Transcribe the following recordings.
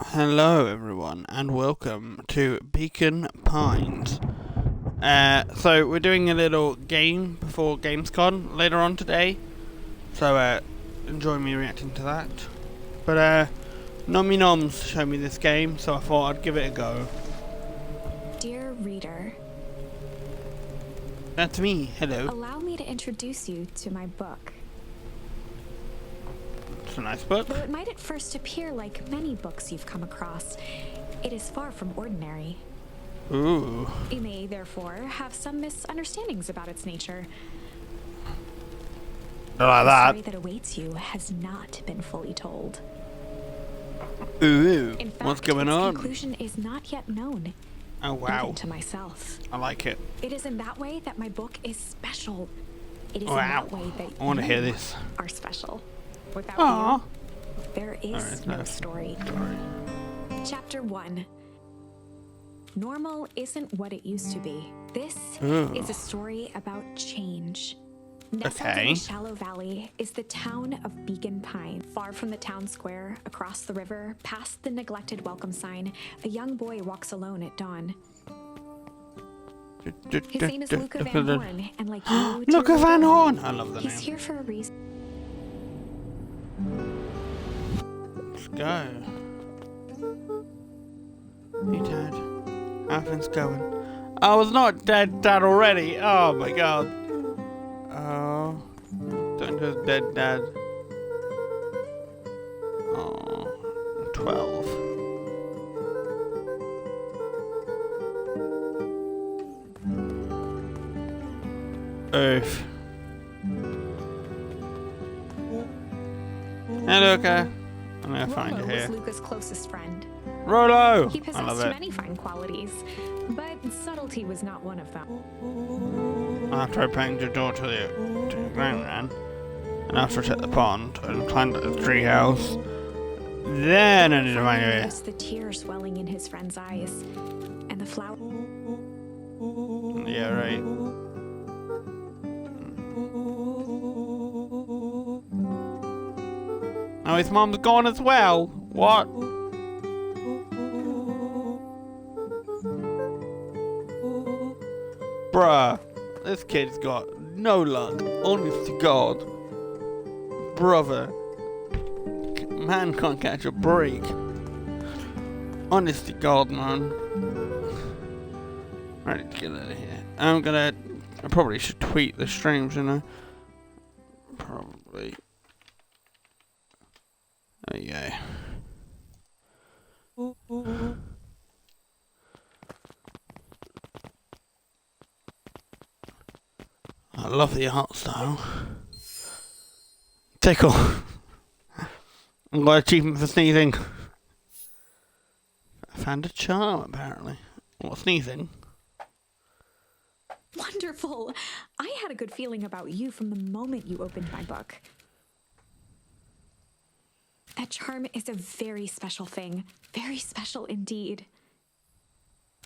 Hello everyone and welcome to Beacon Pines. So we're doing a little game before Gamescom later on today. So enjoy me reacting to that. But Nommy Noms showed me this game, so I thought I'd give it a go. Dear reader, That's me, hello. allow me to introduce you to my book. It's a nice book. Though it might at first appear like many books you've come across, it is far from ordinary. Ooh. You may, therefore, have some misunderstandings about its nature. Not like The that. story that awaits you has not been fully told. Ooh. In fact, What's going its on? conclusion is not yet known, Oh wow. even to myself. I like it. It is in that way that my book is special. It is in Wow. that way that I want to you hear this. are special. Without Aww. you, there is no story. Chapter 1. Normal isn't what it used to be. This Ooh. is a story about change. Nestled in Okay. a shallow valley is the town of Beacon Pine. Far from the town square, across the river, past the neglected welcome sign, a young boy walks alone at dawn. His name is Luca Van Horn, and like you, Luca dear Van reader, Horn! I love the he's name. here for a reason. Let's go. Hey, Dad. How things going? I was not dead, Dad, already. Oh my God. Oh, don't do dead, Dad. Oh, 12. Oof. Hey, Luca. I'm gonna find you Rollo was here. Luca's closest friend. Rollo! He I love possessed it. many fine qualities, but subtlety was not one of them. After I banged your door to the ground, ran, and after I checked the pond and climbed up the treehouse, then I need to find you here. Noticed the tears swelling in his friend's eyes, and the flower. Yeah, right. Oh, his mom's gone as well. What? Bruh, this kid's got no luck. Honest to God. Brother. Man can't catch a break. Honest to God, man. Ready to get out of here. I probably should tweet the streams, you know. Probably. There you go. I love the art style. Tickle. I got achievement for sneezing. I found a charm, apparently. What, sneezing? Wonderful! I had a good feeling about you from the moment you opened my book. That charm is a very special thing. Very special indeed.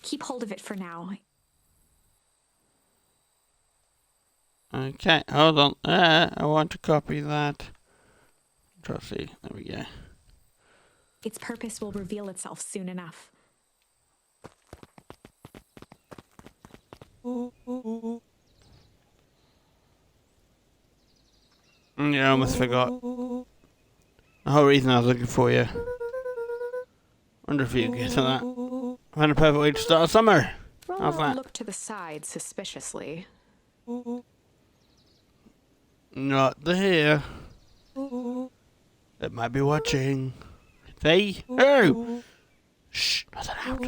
Keep hold of it for now. Okay, hold on. I want to copy that. Try to see. There we go. Its purpose will reveal itself soon enough. Yeah, I almost forgot. The whole reason I was looking for you. Wonder if you can get to that. I found a perfect way to start summer. How's Rollo that? looked to the side suspiciously. Not there. It might be watching. They? Oh! Shh, not that out.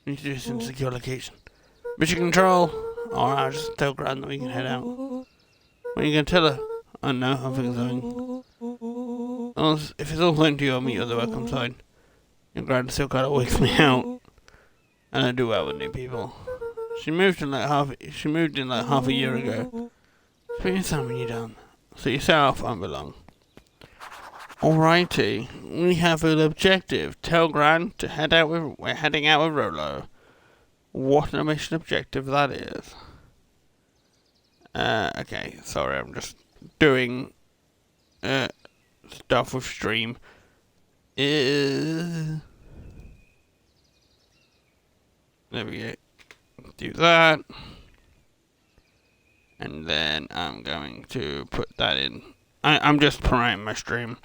Need to do some secure location. Mission control. Alright, I'll just tell Gran that we can head out. What are you gonna tell her? I don't know, how things going. Well, if it's all going to you, I'll meet you at the welcome sign. Your Gran still kinda wakes me out. I don't do well with new people. She moved in like half a year ago. Speak in time when you're done. So yourself won't belong. Alrighty, we have an objective. Tell Gran to we're heading out with Rollo. What a mission objective that is. Okay, sorry, I'm just doing stuff with stream. is... There we go. Do that. And then I'm going to put that in. I'm just promoting my stream.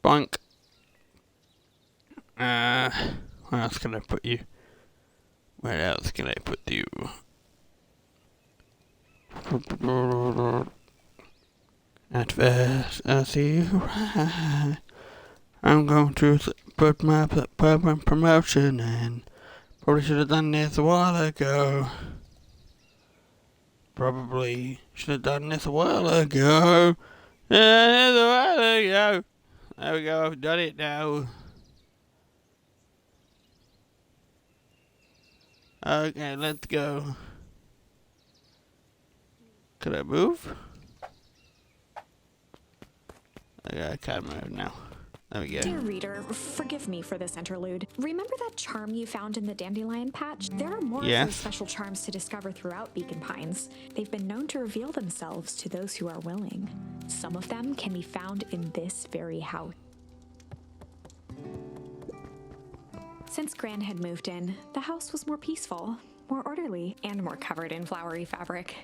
Boink. Where else can I put you? Where else can I put you? At first, I see you right. I'm going to put my promotion in. Probably should have done this a while ago. Probably should have done this a while ago. There we go, I've done it now. Okay, let's go. Could I move? Okay, I can't move now. There we go. Dear reader, forgive me for this interlude. Remember that charm you found in the dandelion patch? There are more of those special charms to discover throughout Beacon Pines. They've been known to reveal themselves to those who are willing. Some of them can be found in this very house. Since Gran had moved in, the house was more peaceful, more orderly, and more covered in flowery fabric.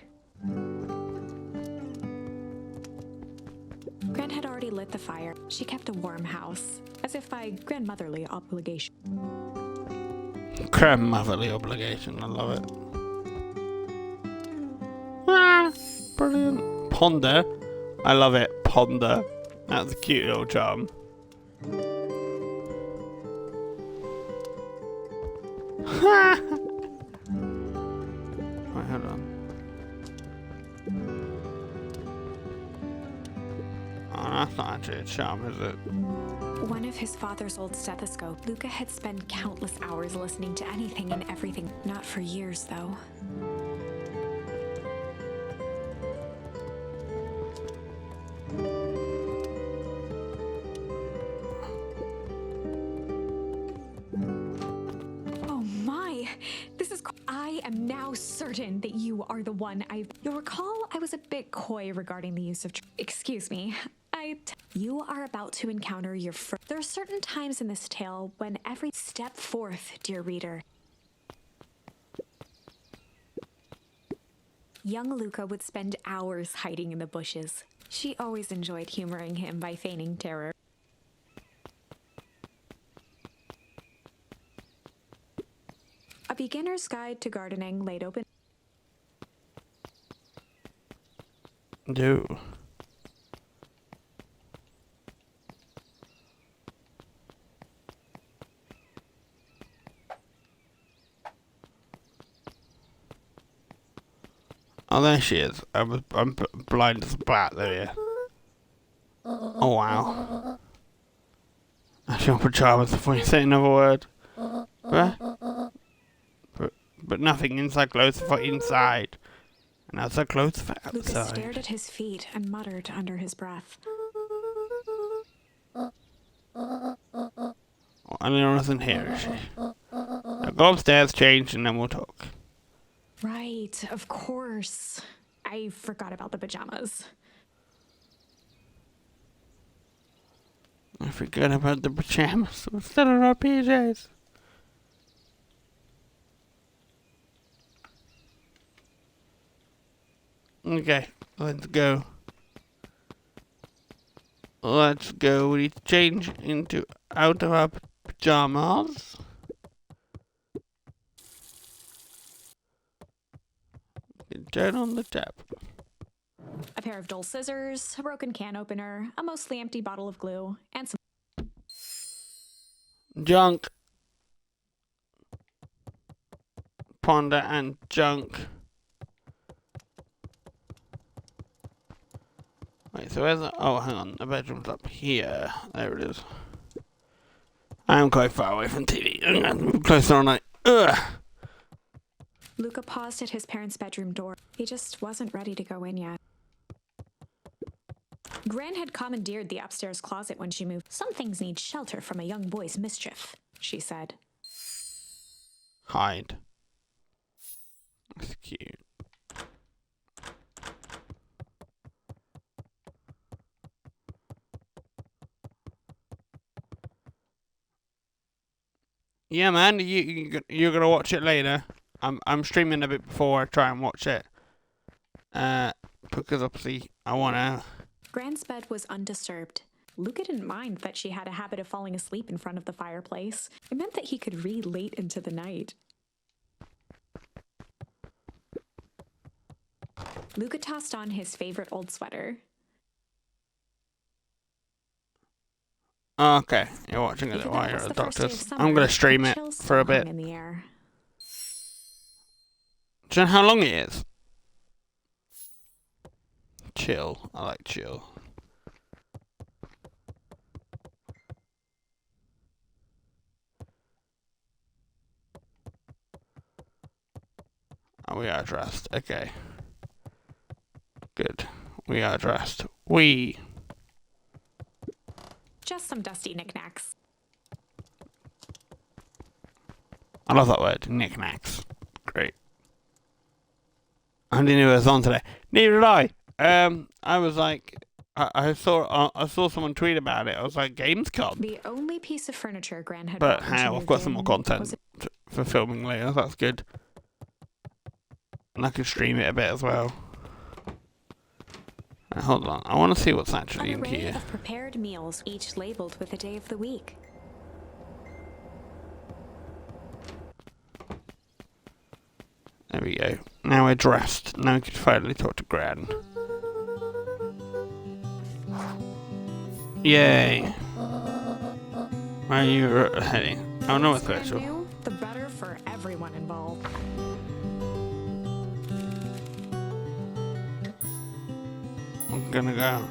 Gran had already lit the fire. She kept a warm house, as if by grandmotherly obligation. Grandmotherly obligation, I love it. Ah, brilliant. Ponder. I love it. Ponder. That's a cute little charm. Wait, hold on. Oh, that's not actually a charm, is it? One of his father's old stethoscopes. Luca had spent countless hours listening to anything and everything. Not for years, though. Oh my! This is... I am now certain that you are the one You'll recall I was a bit coy regarding the use of... Excuse me. You are about to encounter your first... There are certain times in this tale when every step forth, dear reader. Young Luca would spend hours hiding in the bushes. She always enjoyed humoring him by feigning terror. A beginner's guide to gardening laid open. Do. Oh, there she is. I'm blind as a bat. There you. Oh wow. That's your pajamas before you say another word. But nothing inside clothes for inside. And outside clothes for outside. Lucas stared at his feet and muttered under his breath. And there wasn't here, is she? Now go upstairs, change, and then we'll talk. Right, of course. I forgot about the pajamas. I forgot about the pajamas. We're still in our PJs. Okay, let's go. Let's go. We need to change into out of our pajamas. Turn on the tap. A pair of dull scissors, a broken can opener, a mostly empty bottle of glue, and some Junk. Ponder and junk. Wait, so where's the... Oh, hang on. The bedroom's up here. There it is. I'm quite far away from TV. I'm gonna move closer on it. Ugh. Luca paused at his parents' bedroom door. He just wasn't ready to go in yet. Gran had commandeered the upstairs closet when she moved. Some things need shelter from a young boy's mischief, she said. Hide. That's cute. Yeah, man. You're gonna watch it later. I'm streaming a bit before I try and watch it. Because obviously I wanna. Gran's bed was undisturbed. Luca didn't mind that she had a habit of falling asleep in front of the fireplace. It meant that he could read late into the night. Luca tossed on his favorite old sweater. Okay, you're watching it while you're at the doctor's. I'm gonna stream it for a bit. In the air. Do you know how long it is? Chill. I like chill. Oh, we are dressed. Okay. Good. We are dressed. Just some dusty knickknacks. I love that word. Knickknacks. Great. I didn't know it was on today. Neither did I. I was like, I saw someone tweet about it. I was like, Gamescom. The only piece of furniture Gran had. But how? I've got some more content for filming later. That's good. And I can stream it a bit as well. Right, hold on. I want to see what's actually in here. Of prepared meals, each labeled with a day of the week. There we go. Now we're dressed. Now we can finally talk to Gran. Yay. Where are you heading? Oh, no, it's virtual. The better for everyone involved. I'm gonna go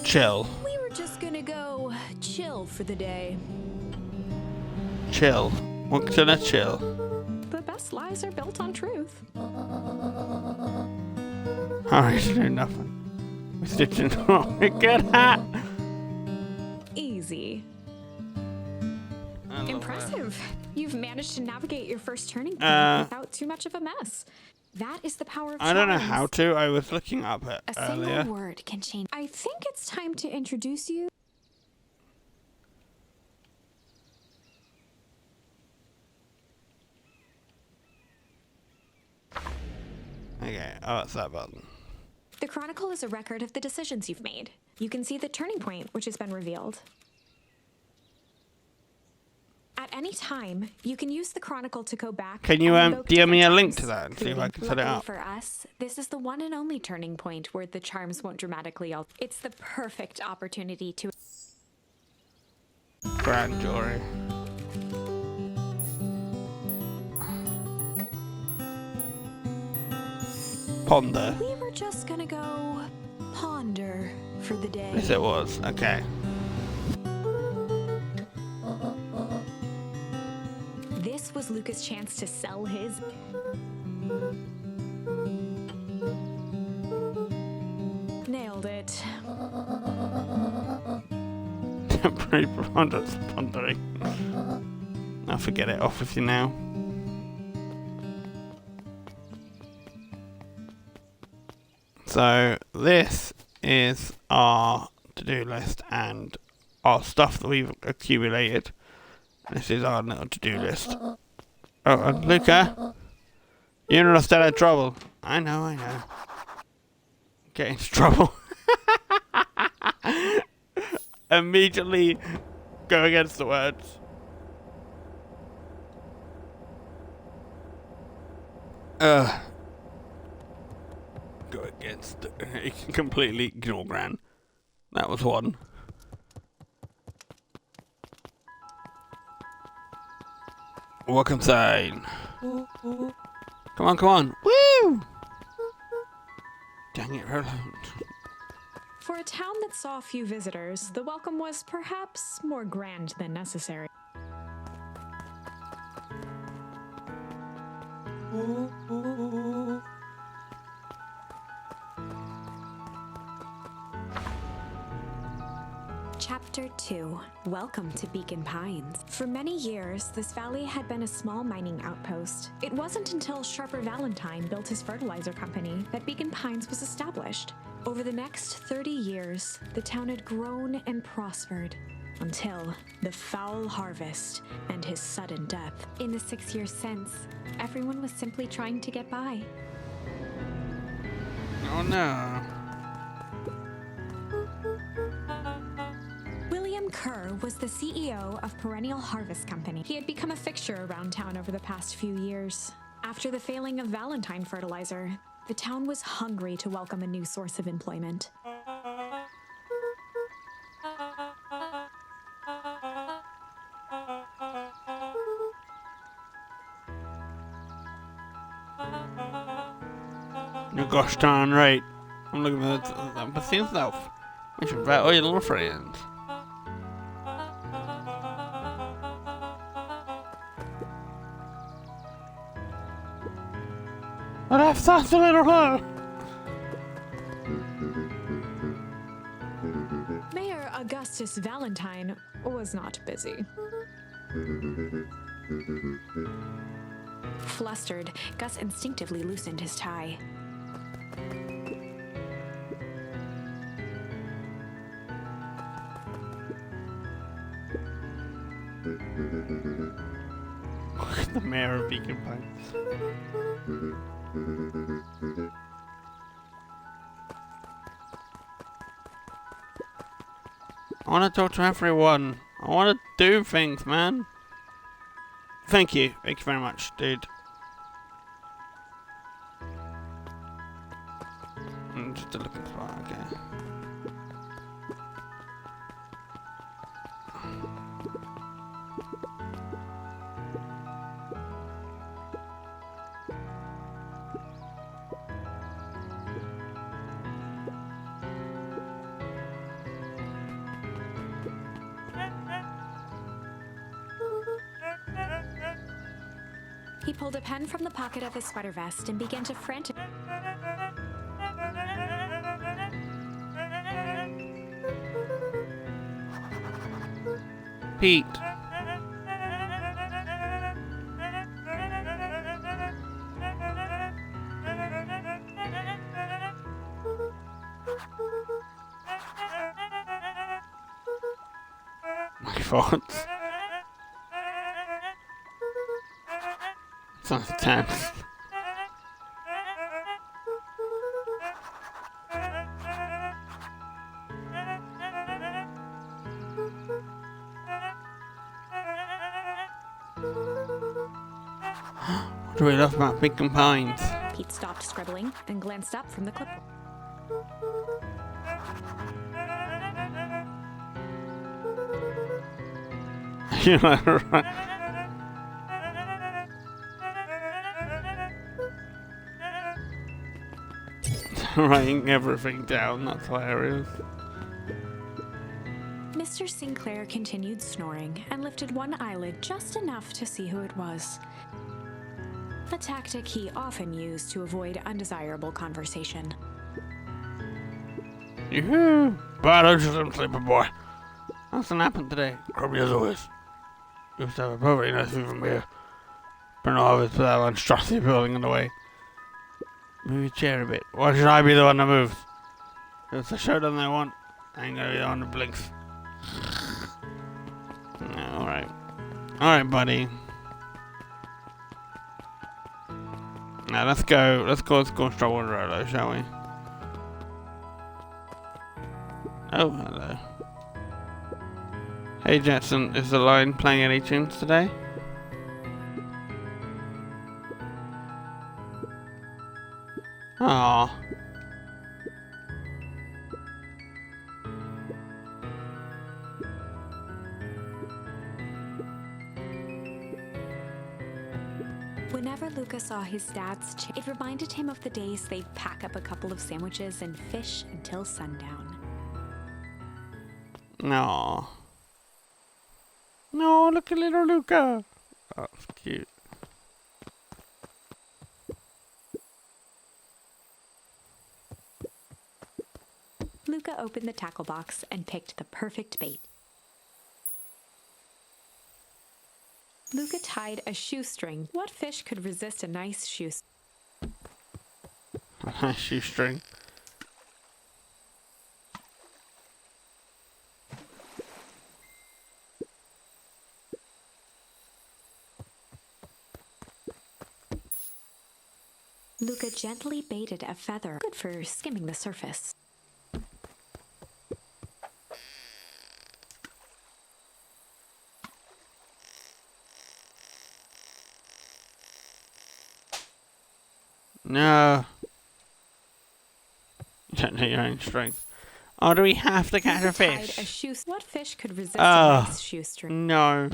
chill. We were just gonna go chill for the day. Chill. What should I chill? The best lies are built on truth. Alright, do nothing. We stitching on a good hat. Easy. Impressive. You've managed to navigate your first turning point without too much of a mess. That is the power of I don't know how to. I was looking up it earlier. A single word can change. I think it's time to introduce you. Okay, oh, it's that button. The Chronicle is a record of the decisions you've made. You can see the turning point, which has been revealed. At any time, you can use the Chronicle to go back. Can you DM me a link to that and see if I can set it up? For us, this is the one and only turning point where the charms won't dramatically alter. It's the perfect opportunity to. Grand jewelry. Ponder. We were just gonna go ponder for the day. Yes, it was. Okay. This was Luca's chance to sell his. Nailed it. Temporary pondering. Now forget it. Off with you now. So this is our to-do list and our stuff that we've accumulated. This is our little to-do list. Oh, Luca, you're in a state of trouble. I know. Get into trouble. Immediately go against the words. Go against. You can completely ignore Gran. That was one. Welcome sign. Come on. Woo! Dang it, her alone. For a town that saw few visitors, the welcome was perhaps more grand than necessary. Chapter 2. Welcome to Beacon Pines. For many years, this valley had been a small mining outpost. It wasn't until Sharper Valentine built his fertilizer company that Beacon Pines was established. Over the next 30 years, the town had grown and prospered. until the foul harvest and his sudden death. In the 6 years since, everyone was simply trying to get by. Oh no. William Kerr was the CEO of Perennial Harvest Company. He had become a fixture around town over the past few years. After the failing of Valentine fertilizer, the town was hungry to welcome a new source of employment. You're gosh darn right. I'm looking at that machine stuff. We should bet all your little friends. But I've thought a little low. Mayor Augustus Valentine was not busy. Flustered, Gus instinctively loosened his tie. The mayor of Beacon Pines. I want to talk to everyone. I want to do things, man. Thank you. Thank you very much, dude. Just a looking spot, okay. He pulled a pen from the pocket of his sweater vest and began to frantically. Pete. My vods. Sounds tense. What do we love about Beacon Pines? Pete stopped scribbling and glanced up from the clipboard. You know, right? Writing everything down, that's hilarious. Mr. Sinclair continued snoring and lifted one eyelid just enough to see who it was. A tactic he often used to avoid undesirable conversation. Yoo-hoo! Bad ocean sleeper boy. Nothing happened today. Grubby as always. Used to have a perfectly nice view from here. But no, I was for that monstrosity building in the way. Move your chair a bit. Why should I be the one that moves? If it's a showdown they want, I ain't gonna be the one that blinks. Alright. Alright, buddy. Now let's go and start one Rolo, shall we? Oh, hello. Hey Jetson, is the line playing any tunes today? Aww. Whenever Luca saw his dad's it reminded him of the days they'd pack up a couple of sandwiches and fish until sundown. No. No, look at little Luca. Oh, it's cute. Luca opened the tackle box and picked the perfect bait. Luca tied a shoestring. What fish could resist a nice shoestring? A nice shoestring. Luca gently baited a feather, good for skimming the surface. No. You don't know your own strength. Oh, do we have to catch a Luca tied fish? a shoe. What fish could resist a Oh, nice shoestring? no.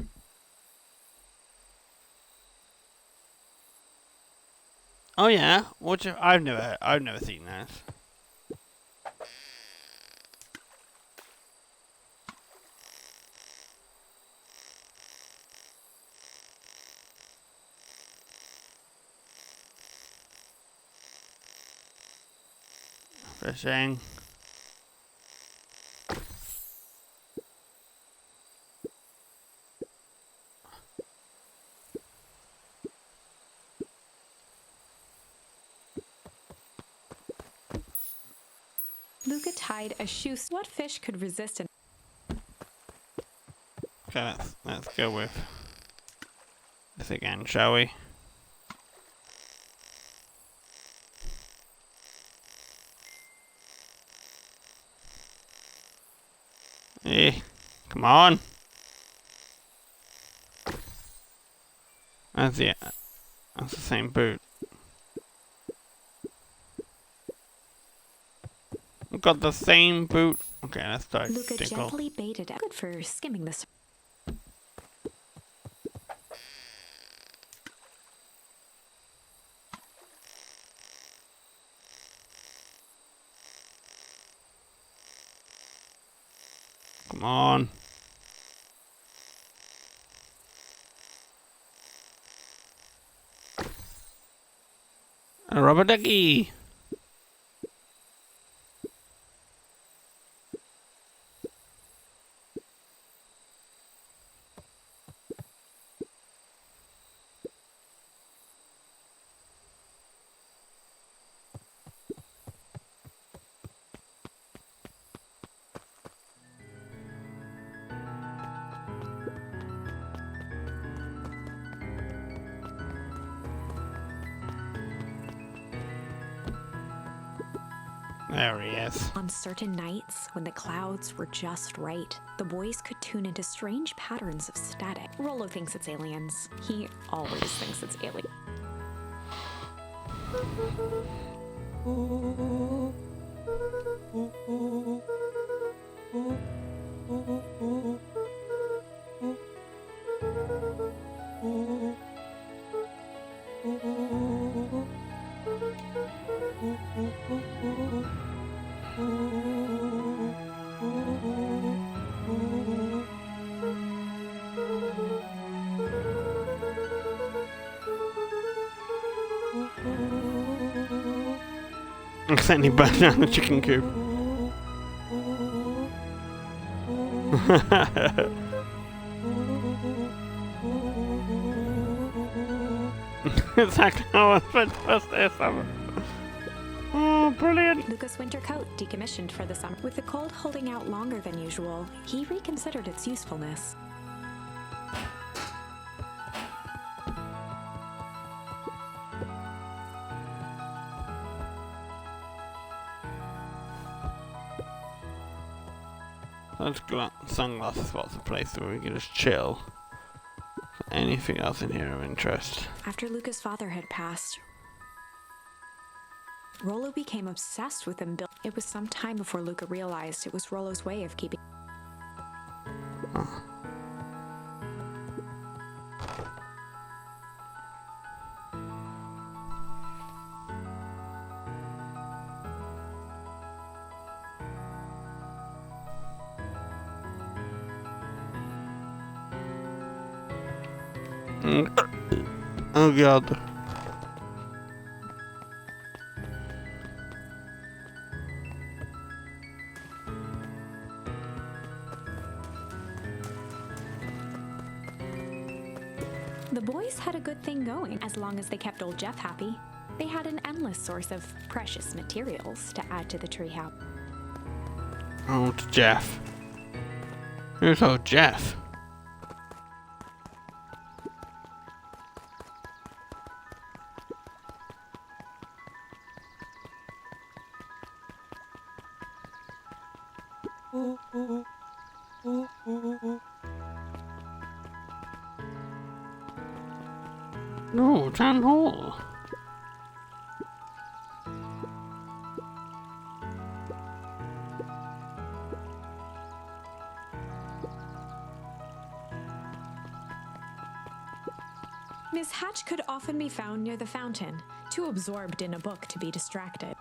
Oh yeah. I've never seen that. Fishing. Luca tied a shoe. What fish could resist an? Okay, let's go with this again, shall we? Eh, come on. That's the same boot. We've got the same boot. Okay, let's start. Luca gently baited it, good for skimming the surface. Come on. A rubber ducky. There he is. On certain nights, when the clouds were just right, the boys could tune into strange patterns of static. Rollo thinks it's aliens. He always thinks it's aliens. Accidentally burned down the chicken coop. Exactly how I was supposed to summer. Oh, brilliant. Luca's winter coat decommissioned for the summer. With the cold holding out longer than usual, he reconsidered its usefulness. Those sunglasses was a place where we could just chill. Anything else in here of interest? After Luca's father had passed, Rollo became obsessed with him. It was some time before Luca realized it was Rollo's way of keeping. Oh. Oh god. The boys had a good thing going as long as they kept old Jeff happy. They had an endless source of precious materials to add to the treehouse. Old Jeff. Who's old Jeff? No, town hall. Miss Hatch could often be found near the fountain, too absorbed in a book to be distracted.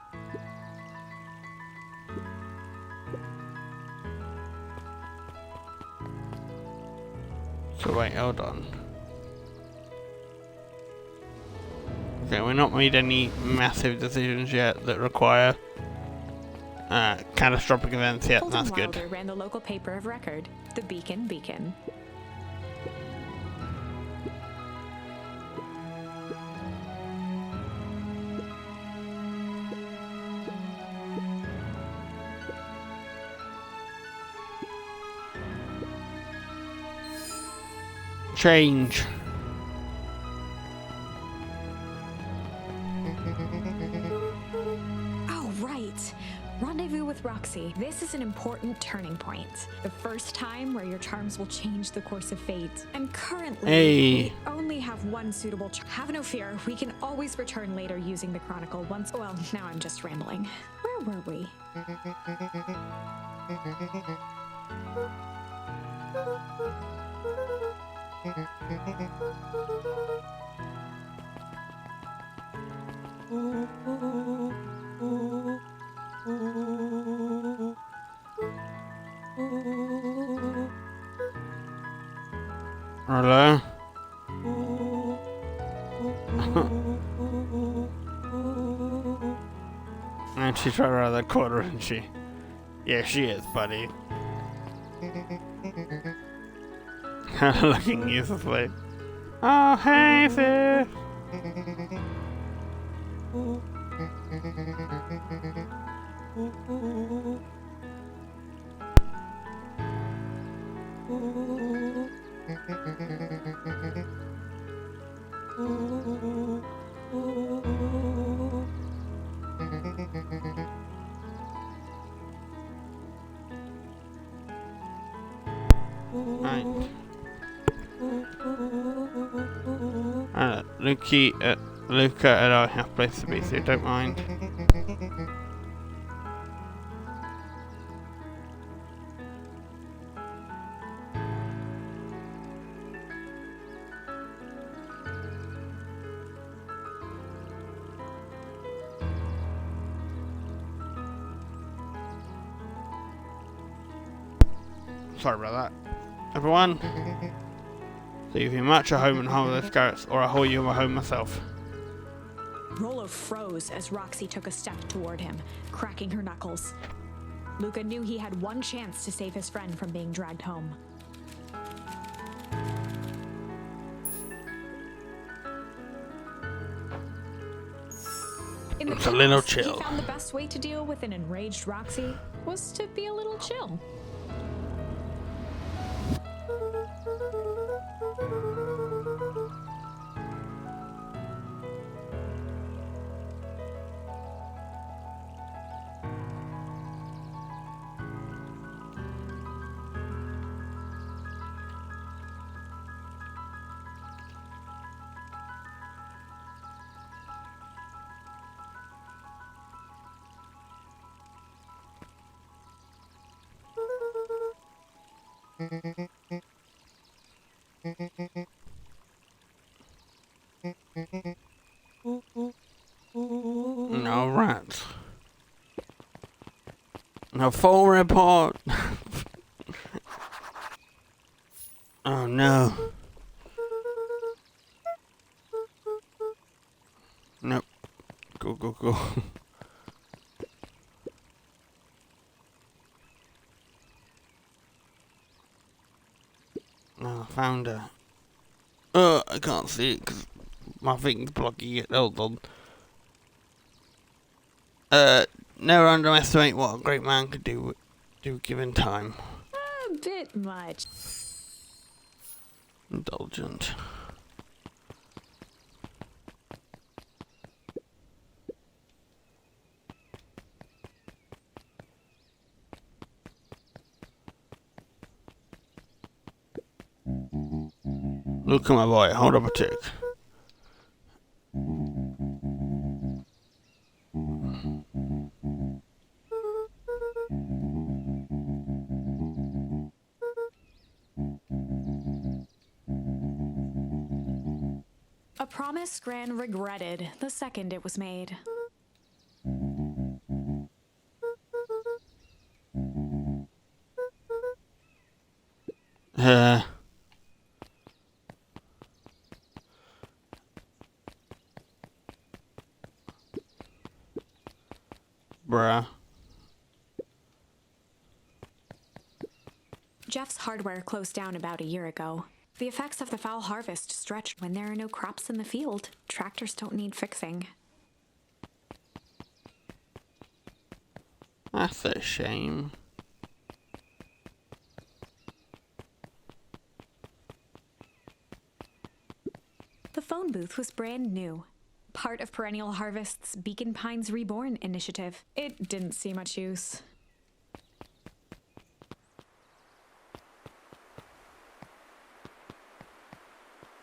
So wait, hold on. Okay, we've not made any massive decisions yet that require catastrophic events yet. Holden That's good. Wilder ran the local paper of record, the Beacon. Change. Oh, right. Rendezvous with Roxy. This is an important turning point. The first time where your charms will change the course of fate. And currently, we only have one suitable charm. Have no fear, we can always return later using the Chronicle once. Well, now I'm just rambling. Where were we? Hello? And she's right around the corner, isn't she? Yeah, she is, buddy. Looking uselessly. Oh, hey, sis! Right. Luca and I have place to be, so don't mind. Sorry about that. Everyone, so if you match a home and harm with carrots, or I haul you my home myself. Rolo froze as Roxy took a step toward him, cracking her knuckles. Luca knew he had one chance to save his friend from being dragged home. In the It's a little chaos, chill. He found the best way to deal with an enraged Roxy was to be a little chill. No rats. No full report. Oh no. Nope. Go. Oh, I found her. I can't see it because my thing's blocking it. Hold on. Never underestimate what a great man could do given time. A bit much. Indulgent. Look at my boy, hold up a tick. promise Gran regretted the second it was made. Bruh. Jeff's hardware closed down about a year ago. The effects of the foul harvest stretch. When there are no crops in the field, tractors don't need fixing. That's a shame. The phone booth was brand new. Part of Perennial Harvest's Beacon Pines Reborn initiative. It didn't see much use.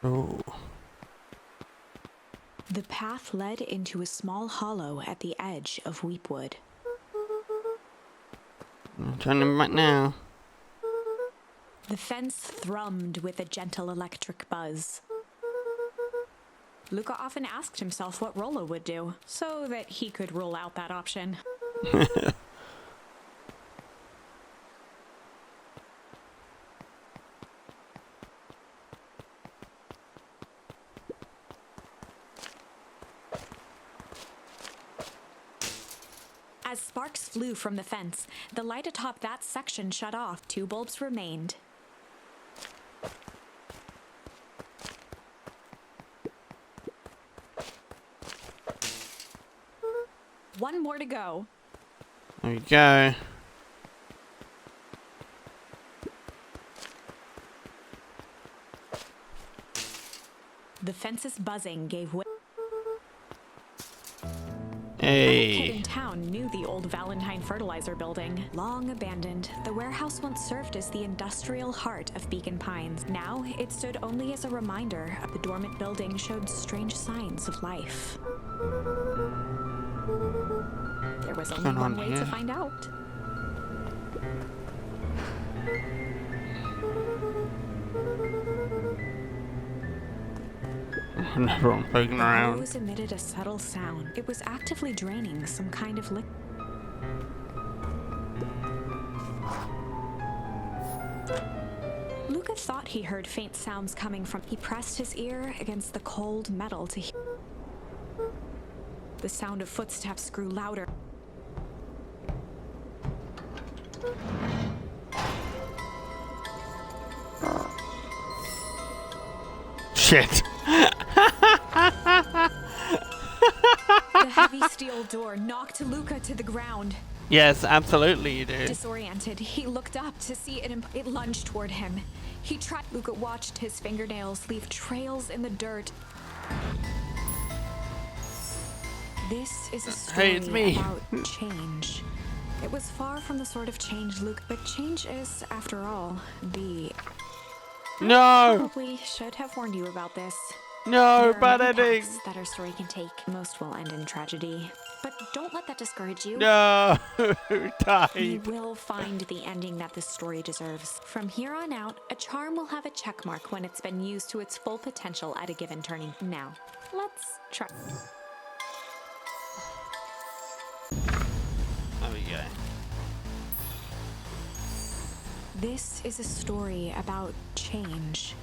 Oh. The path led into a small hollow at the edge of Weepwood. I'm turning back now. The fence thrummed with a gentle electric buzz. Luca often asked himself what Rolo would do, so that he could rule out that option. As sparks flew from the fence, the light atop that section shut off. 2 bulbs remained. One more to go. There we go. The fence's buzzing gave way. Hey. Every kid in town knew the old Valentine fertilizer building. Long abandoned, the warehouse once served as the industrial heart of Beacon Pines. Now, it stood only as a reminder. The dormant building showed strange signs of life. There was only one way to find out. Everyone poking The around. hose emitted a subtle sound. It was actively draining some kind of liquid. Luca thought he heard faint sounds coming from. He pressed his ear against the cold metal to hear. The sound of footsteps grew louder. Shit. The heavy steel door knocked Luca to the ground. Yes, absolutely you do. Disoriented, he looked up to see it lunged toward him. He tried. Luca watched his fingernails leave trails in the dirt. This is a story Hey, it's me. about change. It was far from the sort of change Luke, but change is, after all, the... No! Probably should have warned you about this. No, There are bad many ending. paths that our story can take. Most will end in tragedy. But don't let that discourage you. No! You Died. will find the ending that this story deserves. From here on out, a charm will have a check mark when it's been used to its full potential at a given turning. Now, let's try. There we go. This is a story about change.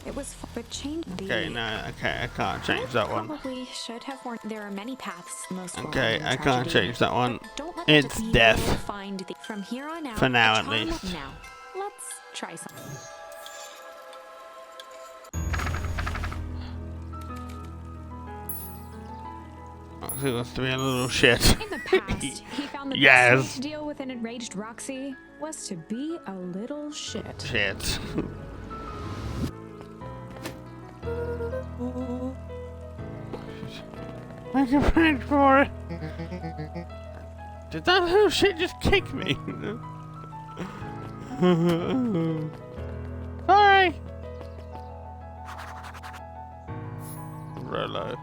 It was, but change. Okay, no, okay, I can't change that one. Probably should have warned. There are many paths. Most will Okay, end in I can't tragedy. change that one. But don't let It's that you death. will find the, from here on out. For now, a at charm- least. Now, let's try something. He wants to be a little shit. In the past, he found the Yes. best way to deal with an enraged Roxy was to be a little shit. Shit. I can fight for it. Did that little shit just kick me? Sorry. Rolo.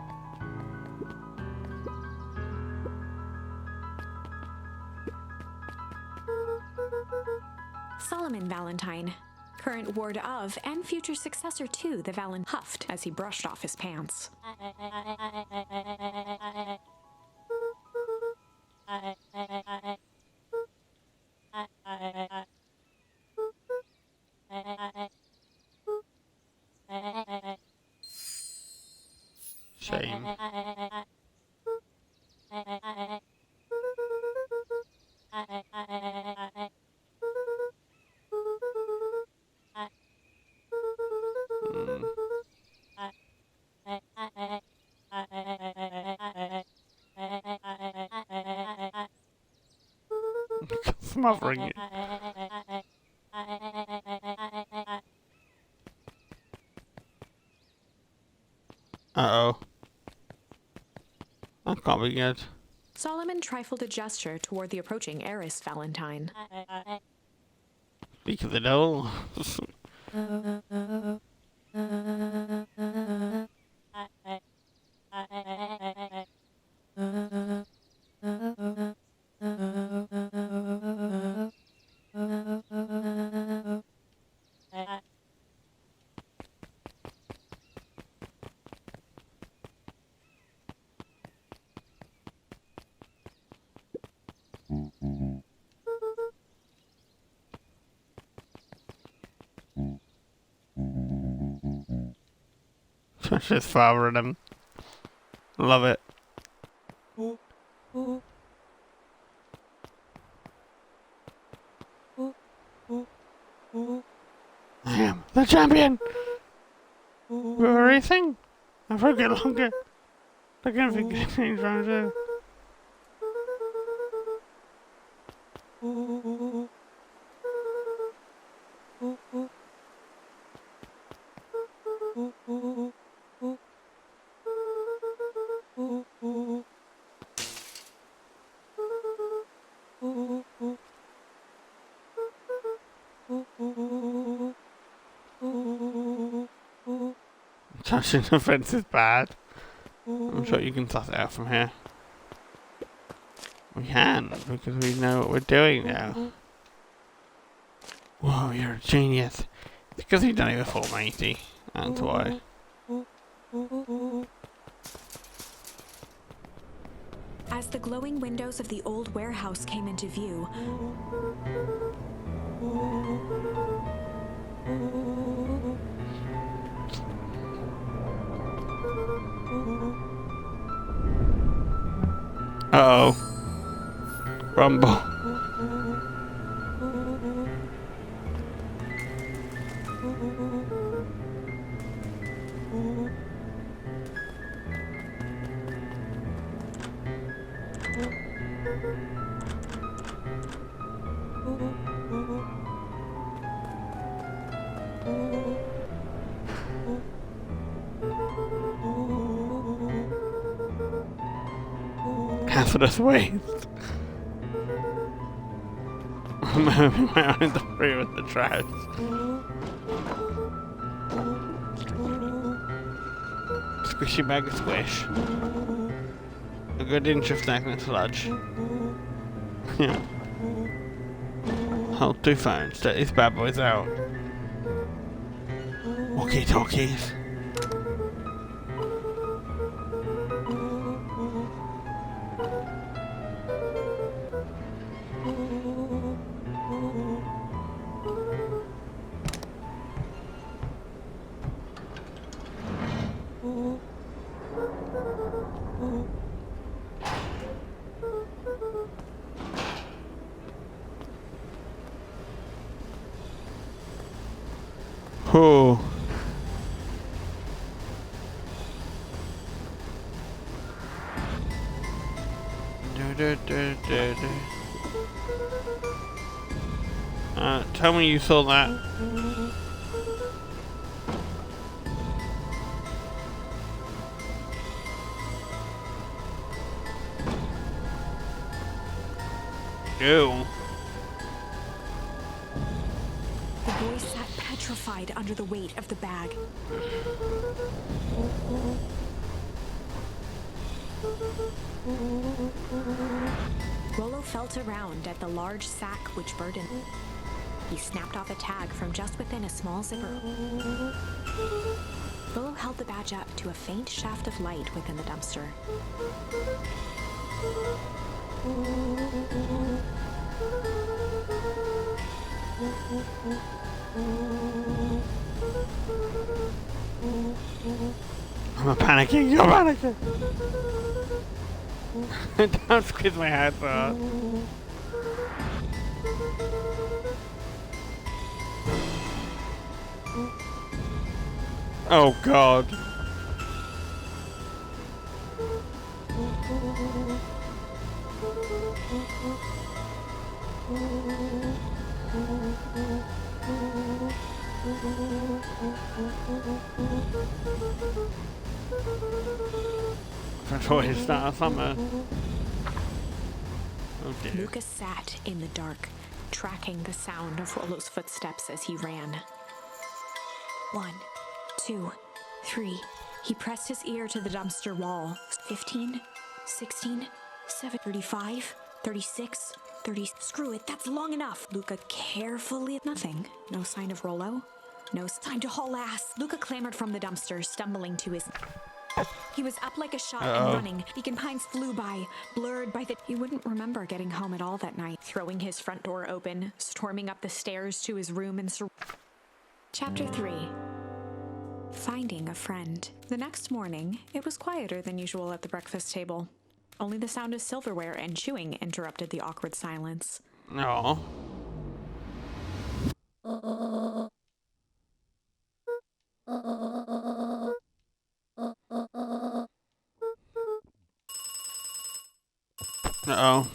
Solomon Valentine, current ward of and future successor to the Valen huffed as he brushed off his pants. Shame. Smothering it. Uh-oh. That can't be good. Solomon trifled a gesture toward the approaching heiress Valentine. Speak of the devil. Just fathering him. Love it. I am the champion! We're racing? I forget longer. I can't forget things around here. Touching the fence is bad. I'm sure you can suss it out from here. We can, because we know what we're doing now. Whoa, you're a genius. Because you've done it before, matey. That's why. As the glowing windows of the old warehouse came into view, uh-oh. Rumble. Hazardous waste. I'm moving my own debris with the trash. Squishy bag of squish. A good inch of thickness sludge. Yeah. Hold 2 phones. Let these bad boys out. Walkie talkies. Oh. Tell me you saw that. Ew. the boy sat petrified under the weight of the bag. Rollo felt around at the large sack which burdened. He snapped off a tag from just within a small zipper. Willow held the badge up to a faint shaft of light within the dumpster. I'm panicking, you're panicking! Don't squeeze my head out. Oh god. What is that? Summer. Oh dear. Lucas sat in the dark, tracking the sound of Rollo's footsteps as he ran. 1, 2, 3. He pressed his ear to the dumpster wall. 15, 16, 7, 35, 36, 30. Screw it, that's long enough. Luca carefully. Nothing. No sign of Rollo. No time to haul ass. Luca clambered from the dumpster, stumbling to his. He was up like a shot and running. Beacon Pines flew by, blurred by the. He wouldn't remember getting home at all that night. Throwing his front door open, storming up the stairs to his room and. Chapter 3. Finding a friend. The next morning, it was quieter than usual at the breakfast table. Only the sound of silverware and chewing interrupted the awkward silence. No. Uh-oh.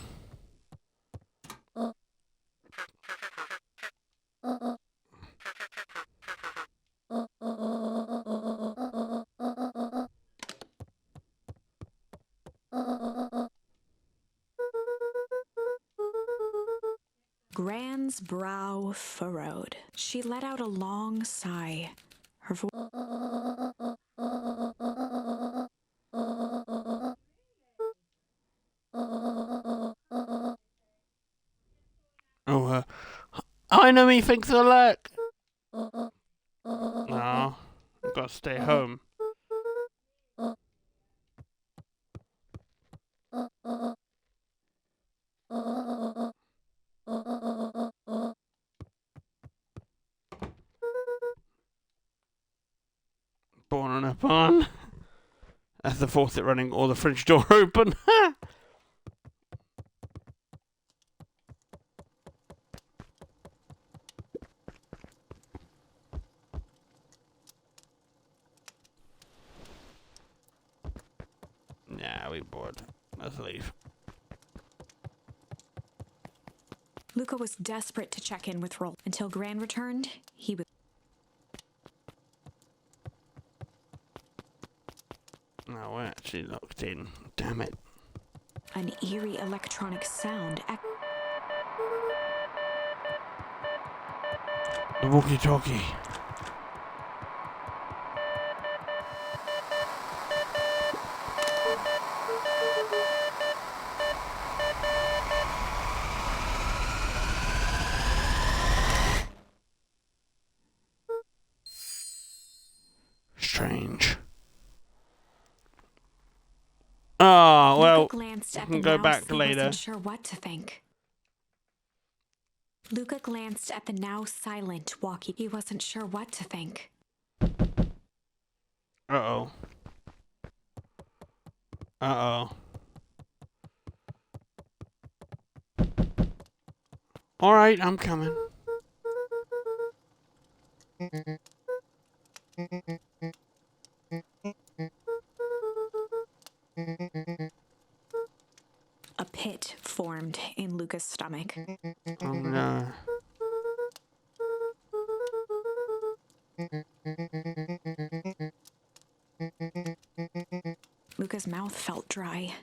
Gran's brow furrowed. She let out a long sigh. Her voice. Oh, I know me thinks I look. No, I've got to stay home. Born on a barn. That's the faucet running or the fridge door open. Nah, we bored. Let's leave. Luca was desperate to check in with Roll. Until Gran returned, he was. No, we're actually locked in. Damn it. An eerie electronic sound. The walkie-talkie. Strange. Oh, well, glanced I at can the go now back he later. wasn't sure what to think. Luca glanced at the now silent walkie. He wasn't sure what to think. Uh-oh. Uh-oh. Alright, I'm coming. A pit formed in Luca's stomach. Oh no. Luca's mouth felt dry.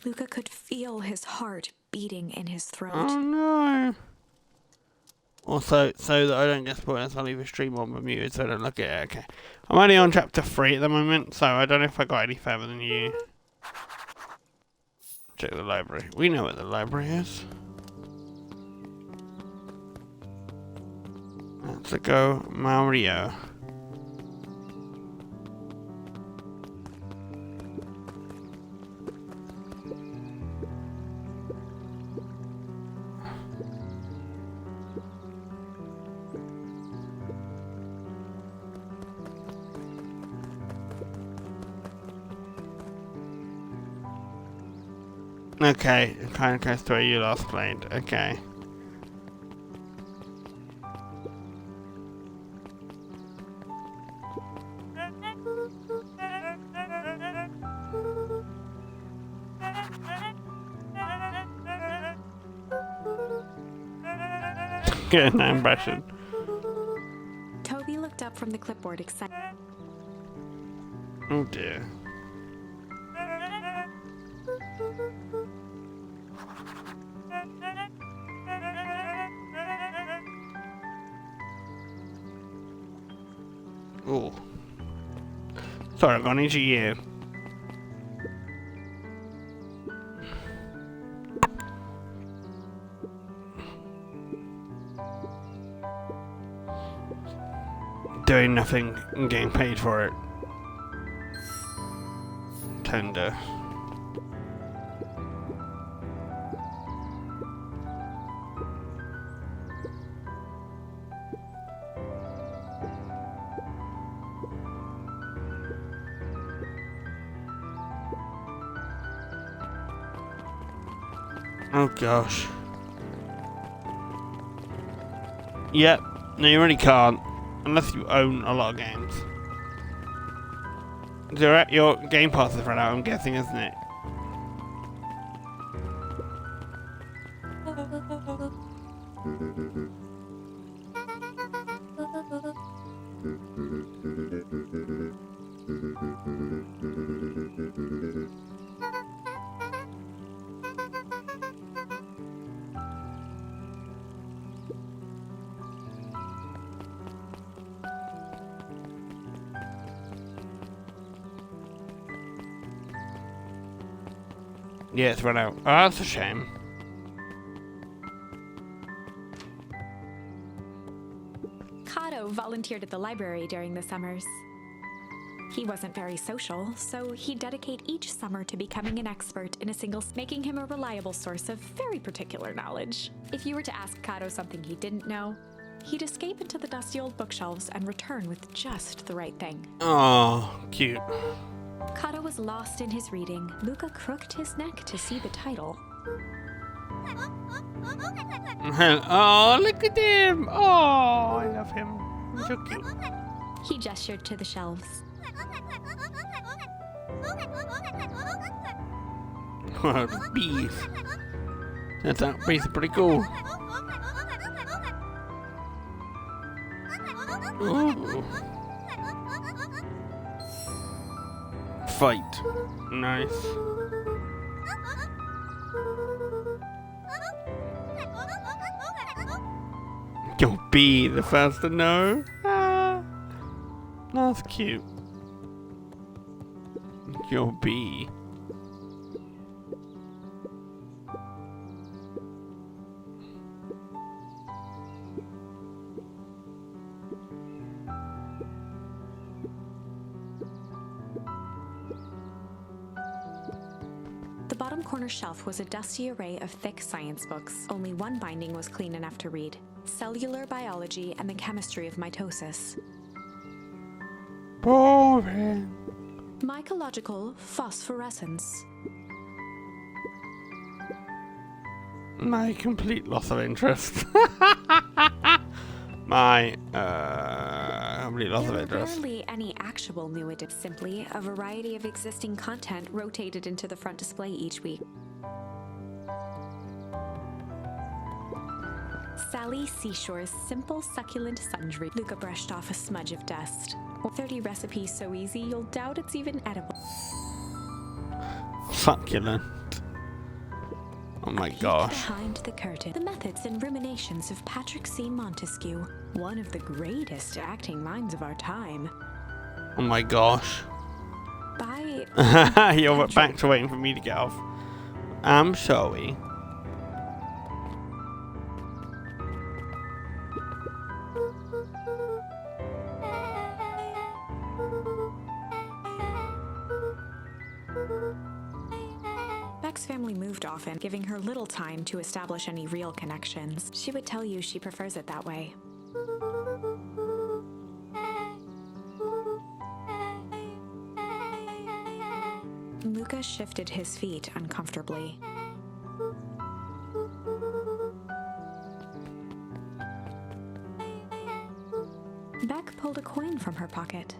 Luca could feel his heart beating in his throat. Oh no. Also, so that I don't get spoilers, I'll leave a stream on muted so I don't look at it. Okay. I'm only on chapter 3 at the moment, so I don't know if I got any further than you. Check the library. We know what the library is. Let's go Mario. Okay, it kind of goes to where you last played. Okay. Good impression. Toby looked up from the clipboard excited. Oh dear. Oh. Sorry, I'm gonna need you. Doing nothing and getting paid for it. Tender. Oh gosh. Yep. No, you really can't. Unless you own a lot of games. Your Game Pass has run out, I'm guessing, isn't it? Yeah, it's run out. Oh, that's a shame. Kato volunteered at the library during the summers. He wasn't very social, so he'd dedicate each summer to becoming an expert in a single, making him a reliable source of very particular knowledge. If you were to ask Kato something he didn't know, he'd escape into the dusty old bookshelves and return with just the right thing. Oh, cute. Kato was lost in his reading. Luca crooked his neck to see the title. Oh, look at him! Oh, I love him. He's so cute. He gestured to the shelves. Bees. Turns out bees are pretty cool. Ooh. Fight. Nice. You'll be the first to know. Ah, that's cute. You'll be. The bottom corner shelf was a dusty array of thick science books. Only one binding was clean enough to read: Cellular Biology and the Chemistry of Mitosis. Boring. Mycological Phosphorescence. My complete loss of interest. My complete loss of There were interest. rarely any actual new additions, simply a variety of existing content rotated into the front display each week. Sally Seashore's Simple Succulent Sundry. Luca brushed off a smudge of dust. 30 recipes so easy you'll doubt it's even edible. Succulent. Oh my A peek gosh. Behind the curtain. The methods and ruminations of Patrick C. Montesquieu, one of the greatest acting minds of our time. Oh my gosh. By You're back to waiting for me to get off. I'm sorry. Beck's family moved often, giving her little time to establish any real connections. She would tell you she prefers it that way. Luca shifted his feet uncomfortably. Beck pulled a coin from her pocket.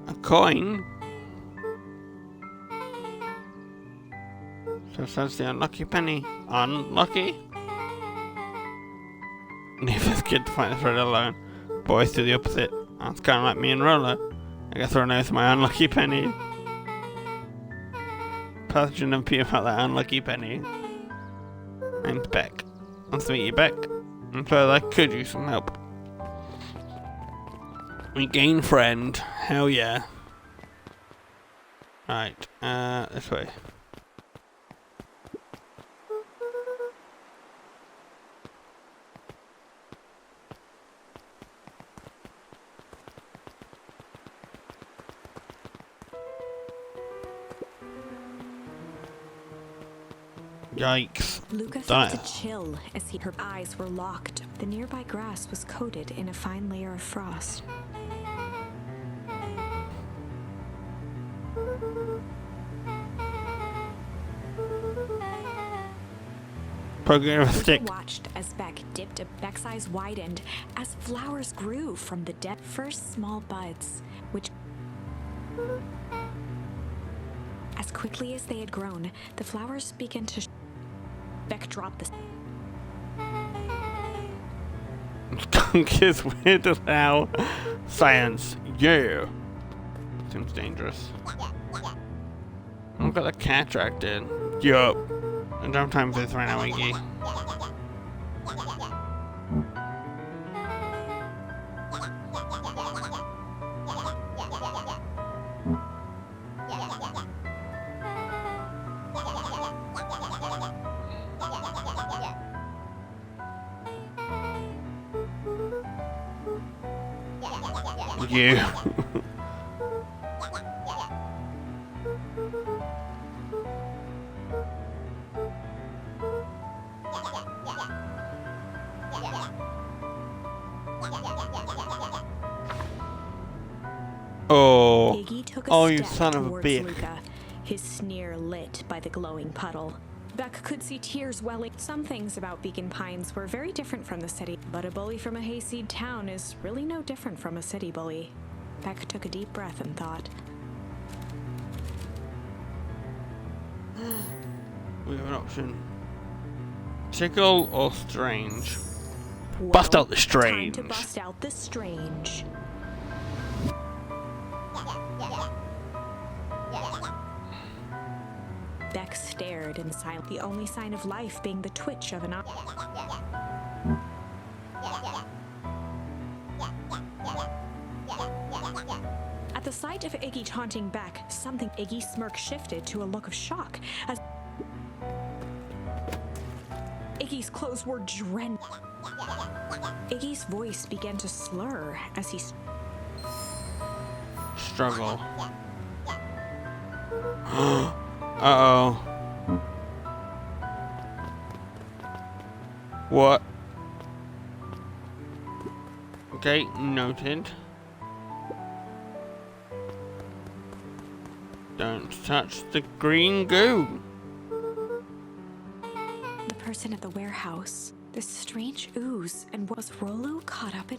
A coin? So that's the unlucky penny. Unlucky? Leave this kid to find the thread alone. Boys do the opposite. That's kind of like me and Roller. I guess I know it's my unlucky penny. Passion and Pete about that unlucky penny. Name's Beck. Nice to meet you, Beck. I'm sorry I could use some help. We gain friend. Hell yeah. Right, this way. Yikes. Luca felt a chill as her eyes were locked. The nearby grass was coated in a fine layer of frost. Poking with a stick. Luca watched as Beck dipped. Beck's eyes widened as flowers grew from the first small buds, which as quickly as they had grown, the flowers began to Beck dropped the Skunk is weird as hell. Science, yeah. Seems dangerous. I've got the cat tracked in. Yup. I don't have time for this right now, Iggy. You. Oh. Iggy took a Oh, you step son of a towards bitch. Luca, his sneer lit by the glowing puddle. Beck could see tears welling. Some things about Beacon Pines were very different from the city, but a bully from a hayseed town is really no different from a city bully. Beck took a deep breath and thought. We have an option. Tickle or strange? Well, Bust out the time strange. to bust out the strange. Beck stared in silence, the only sign of life being the twitch of an eye. At the sight of Iggy taunting Beck, Iggy's smirk shifted to a look of shock as Iggy's clothes were drenched. Iggy's voice began to slur as he Struggle. Uh-oh. What? Okay, noted. Don't touch the green goo. the person at the warehouse. This strange ooze, and was Rollo caught up in?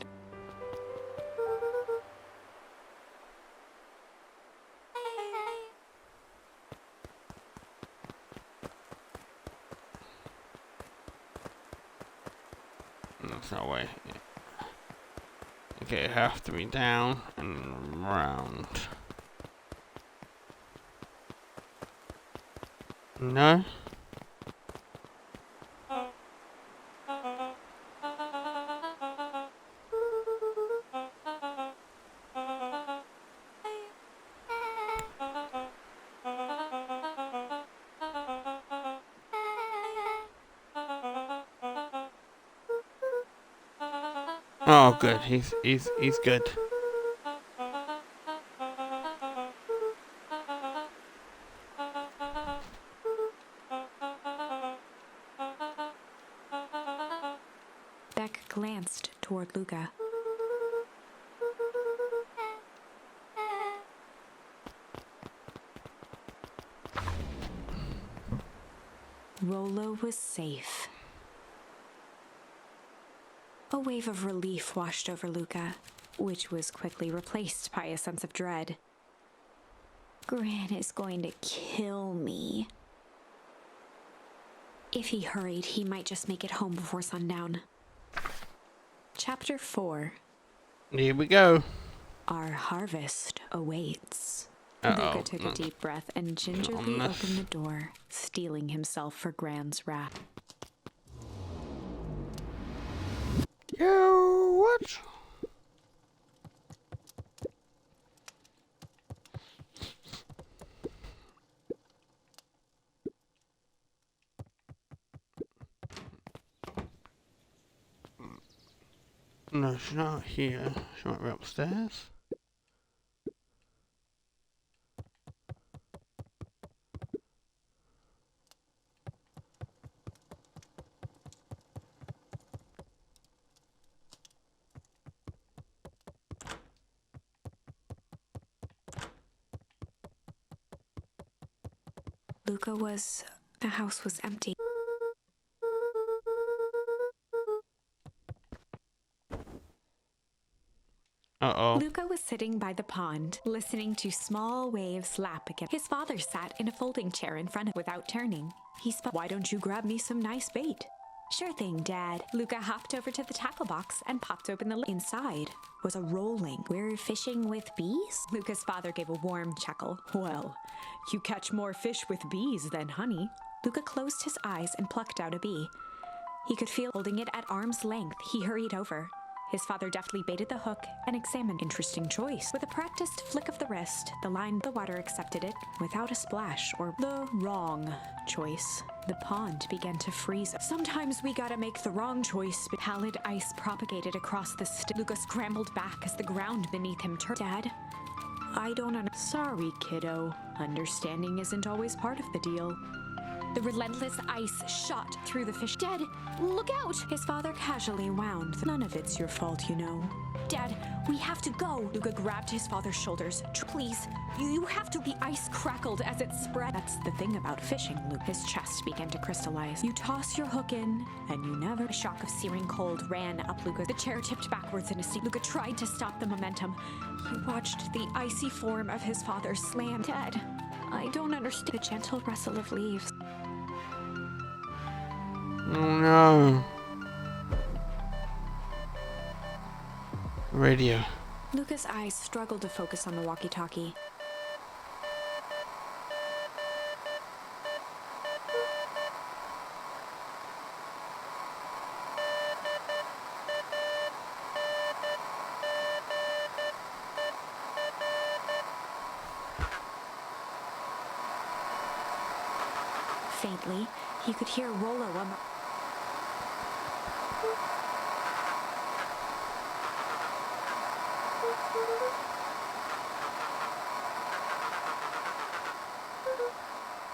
That's not way. Okay, have to be down and round. No? Oh, good. He's good. Beck glanced toward Luca. Rollo was safe. A wave of relief washed over Luca, which was quickly replaced by a sense of dread. Gran is going to kill me. If he hurried, he might just make it home before sundown. Chapter 4. Here we go. Our harvest awaits. Uh-oh. Luca took a deep breath and gingerly opened the door, steeling himself for Gran's wrath. Yo, what? No, she's not here. She might be upstairs. The house was empty. Uh-oh. Luca was sitting by the pond, listening to small waves lap against. His father sat in a folding chair in front of without turning. He spoke, "Why don't you grab me some nice bait?" "Sure thing, Dad." Luca hopped over to the tackle box and popped open the lid. Inside was a rolling. "We're fishing with bees?" Luca's father gave a warm chuckle. "Well, you catch more fish with bees than honey." Luca closed his eyes and plucked out a bee. He could feel holding it at arm's length. He hurried over. His father deftly baited the hook and examined. "Interesting choice." With a practiced flick of the wrist, the water accepted it without a splash or the wrong choice. The pond began to freeze. "Sometimes we gotta make the wrong choice." Pallid ice propagated across the Luca scrambled back as the ground beneath him turned. "Dad, I don't Sorry, kiddo. Understanding isn't always part of the deal." The relentless ice shot through the fish. "Dad, look out!" His father casually wound. "None of it's your fault, you know." "Dad, we have to go." Luca grabbed his father's shoulders. "Please, you have to." The ice crackled as it spread. "That's the thing about fishing, Luke." His chest began to crystallize. "You toss your hook in, and you never..." A shock of searing cold ran up Luca. The chair tipped backwards in a seat. Luca tried to stop the momentum. He watched the icy form of his father slam. "Dad, I don't understand." The gentle rustle of leaves. Oh no. Radio. Luca's eyes struggled to focus on the walkie-talkie. Faintly, he could hear Rollo on the...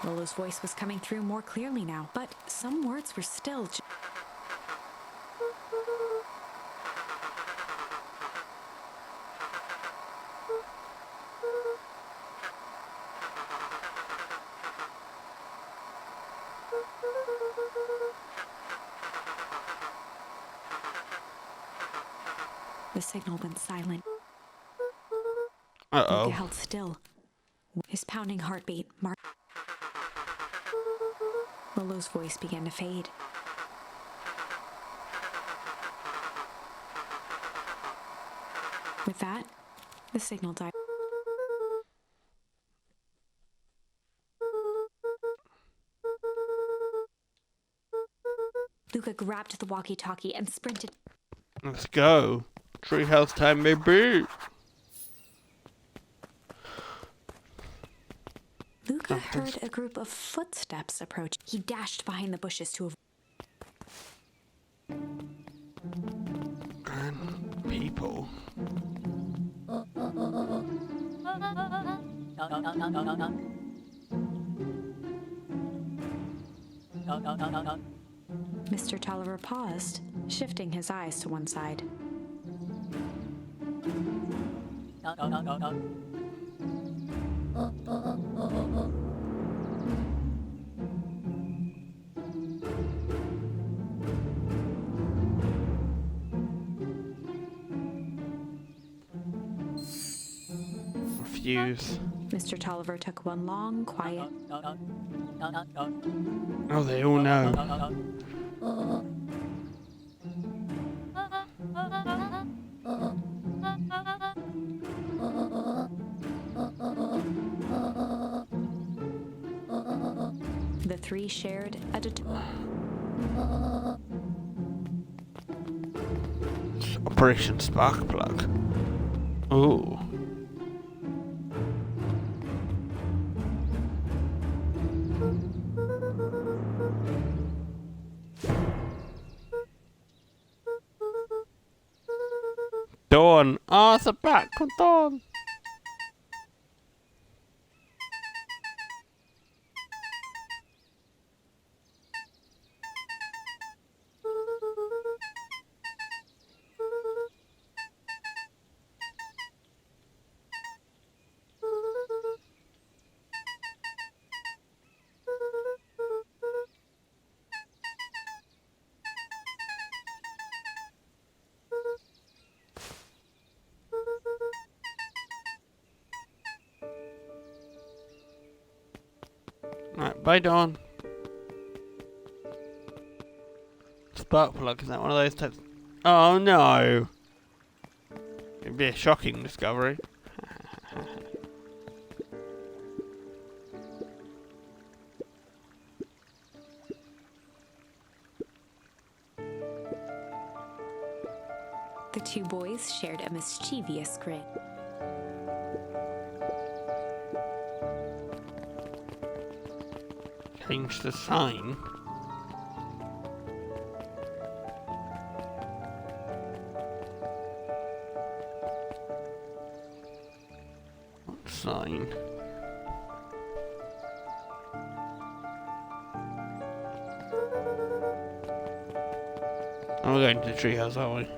Rollo's voice was coming through more clearly now, but some words were still... The signal went silent. Uh-oh. Luca held still. His pounding heartbeat marked... Rollo's voice began to fade. With that, the signal died. Luca grabbed the walkie-talkie and sprinted. Let's go. Treehouse time, baby. Luca heard a group of footsteps approach. He dashed behind the bushes to avoid... Gran. people. Mr. Tolliver paused, shifting his eyes to one side. Refuse. Mr. Tolliver took one long, quiet. Oh, they all know. The three shared a Operation Sparkplug. Ooh. Dawn. Oh, it's a bat. Come Dawn. Right, bye Dawn. Sparkplug, is that one of those types? Oh no! It'd be a shocking discovery. The two boys shared a mischievous grin. Change the sign. What sign? Oh, we're going to the treehouse, aren't we?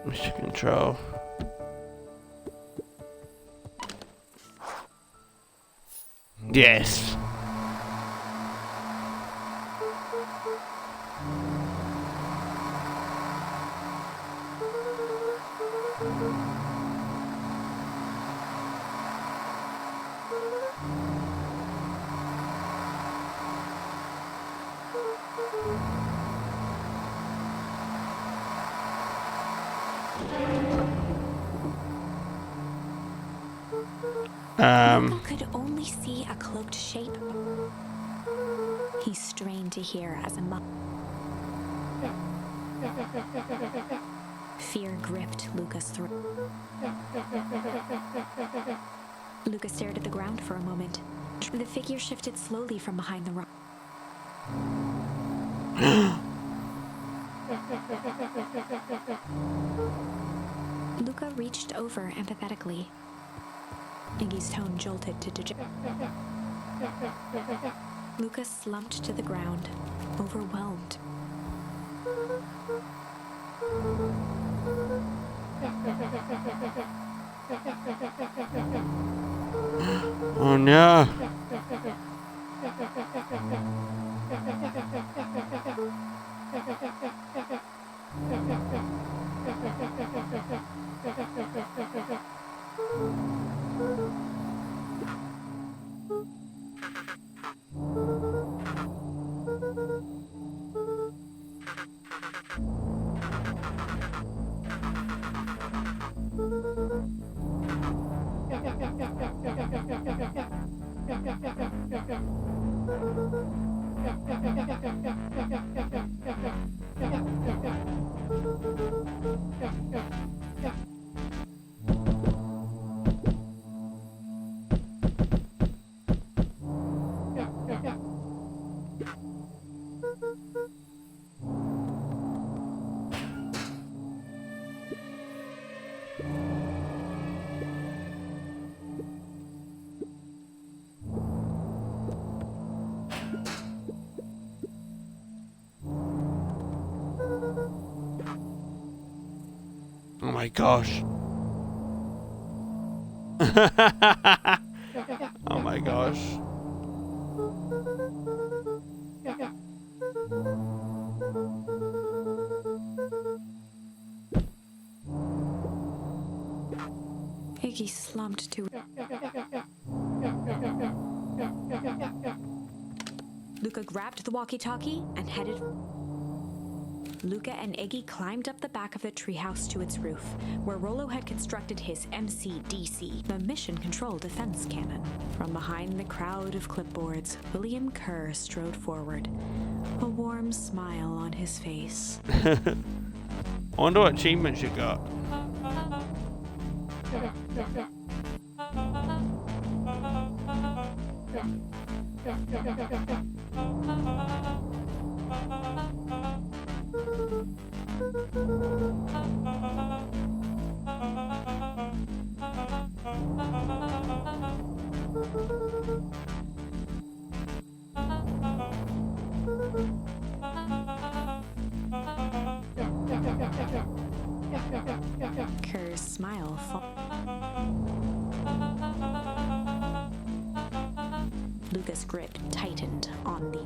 Mission control. Yes. Luca could only see a cloaked shape. He strained to hear as a fear gripped Luca's throat. Luca stared at the ground for a moment. The figure shifted slowly from behind the rock. Luca reached over empathetically. Iggy's tone jolted to deject. Luca slumped to the ground, overwhelmed. Oh no. Oh my gosh. Oh my gosh. Iggy slumped to. Luca grabbed the walkie-talkie and headed. Luca and Iggy climbed up the back of the treehouse to its roof, where Rollo had constructed his MCDC, the Mission Control Defense Cannon. From behind the crowd of clipboards, William Kerr strode forward, a warm smile on his face. I wonder what achievements you got. Kerr's smile Luca's grip tightened on the.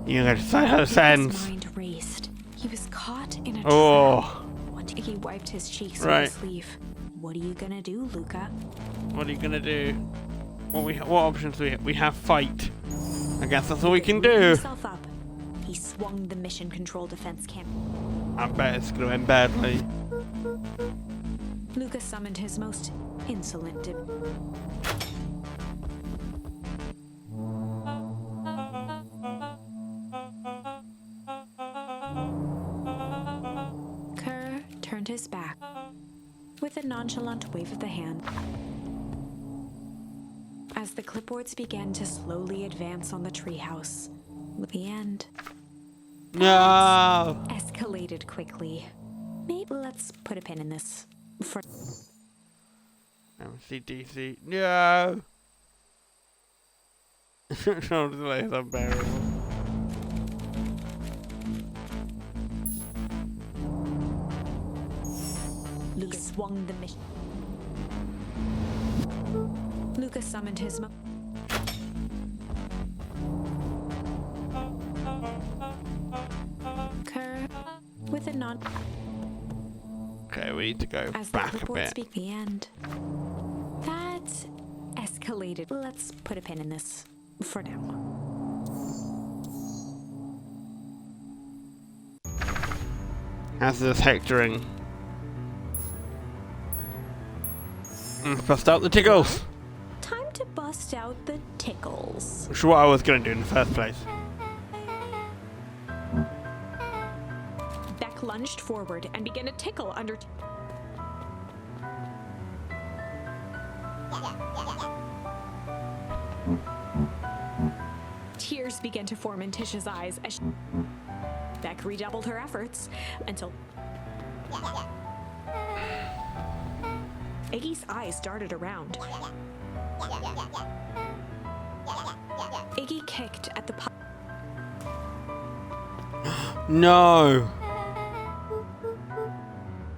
You got sense. His mind raced. He was caught in a Oh. trap. He wiped his cheeks Right. with his sleeve. What are you gonna do, Luca? What are you gonna do? What options do we have? We have fight. I guess that's all we can do. Himself up. He swung the Mission Control Defense Cannon. I bet it's gonna end badly. Luca summoned his most insolent. Kerr turned his back with a nonchalant wave of the hand. As the clipboards began to slowly advance on the treehouse, the end No. escalated quickly. Maybe let's put a pin in this. For MCDC. No. Shoulder delay is unbearable. Luca swung the mission. Luca summoned his Kerr with a non. Okay, we need to go As the back a clipboard bit. speak the end. That escalated. Let's put a pin in this for now. How's this hectoring? Bust out the tickles. Time to bust out the tickles. Which is what I was going to do in the first place. Beck lunged forward and began to tickle under. Tears began to form in Tish's eyes as Beck redoubled her efforts until Iggy's eyes darted around. Iggy kicked at the No.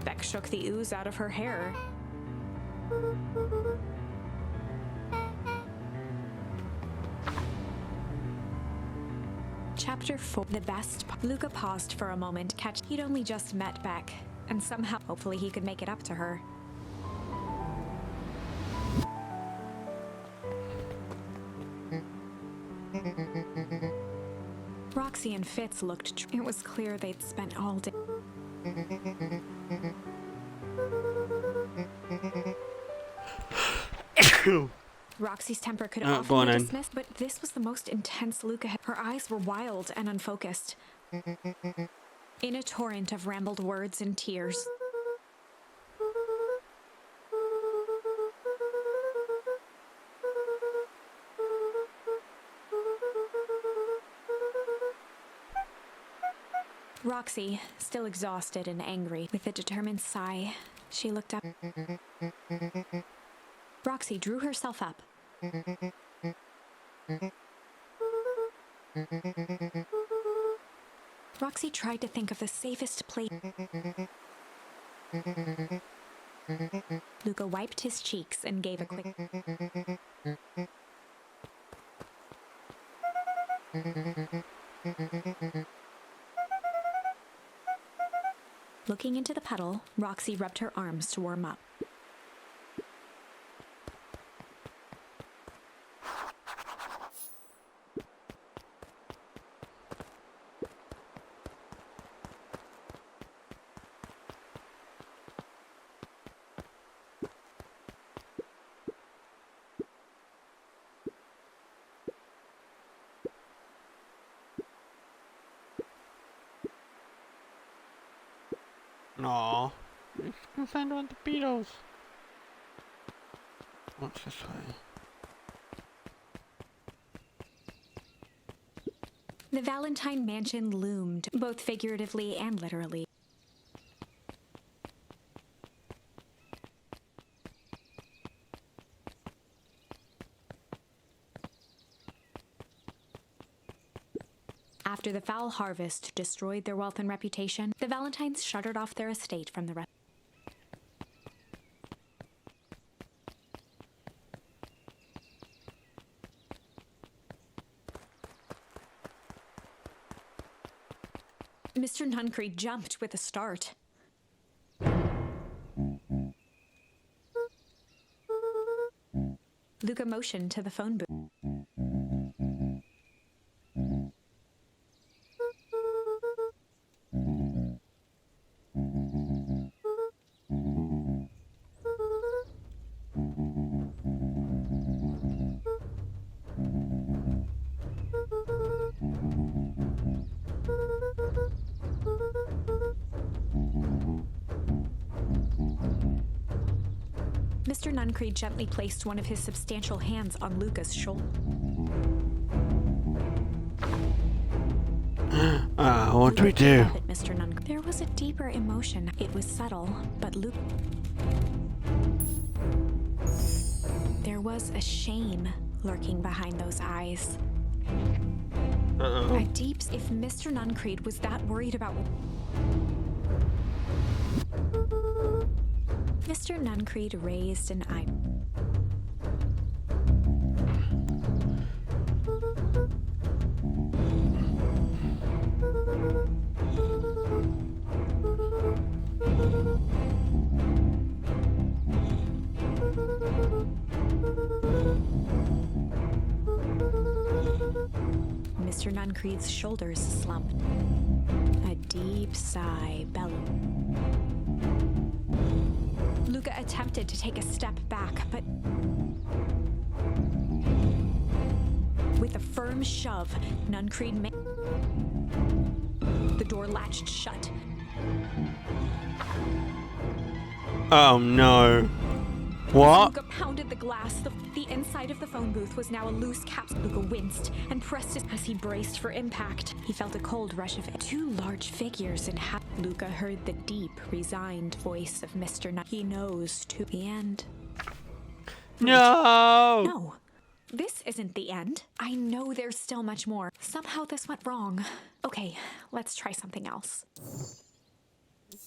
Beck shook the ooze out of her hair. Chapter 4. The best. Luca paused for a moment. He'd only just met Beck, and somehow, hopefully he could make it up to her. Roxy Roxy and Fitz looked. It was clear they'd spent all day. Roxy's temper could often be dismissed, but this was the most intense Luca had. Her eyes were wild and unfocused. In a torrent of rambled words and tears. Roxy, still exhausted and angry, with a determined sigh, she looked up. Roxy drew herself up. Roxy tried to think of the safest place. Luca wiped his cheeks and gave a quick... Looking into the puddle, Roxy rubbed her arms to warm up. Aww. You can find one of the Beatles. What's this way? The Valentine mansion loomed, both figuratively and literally. After the foul harvest destroyed their wealth and reputation, the Valentines shuttered off their estate from the rest. Mr. Nuncreed jumped with a start. Luca motioned to the phone booth. Mr. Nuncreed gently placed one of his substantial hands on Luca's shoulder. What do we do? Mr. Nuncreed. There was a deeper emotion. It was subtle, but there was a shame lurking behind those eyes. A deep... If Mr. Nuncreed was that worried about... Mr. Nuncreed raised an eye. Mr. Nuncreed's shoulders slumped. A deep sigh bellowed. Luca attempted to take a step back, but with a firm shove, Nuncreed made... The door latched shut. Oh no. What? Luca pounded the glass. The inside of the phone booth was now a loose capsule. Luca winced and pressed it as he braced for impact. He felt a cold rush of air. Two large figures in half. Luca heard the deep, resigned voice of Mr. Nutt. He knows to the end. No! No. This isn't the end. I know there's still much more. Somehow this went wrong. Okay, let's try something else.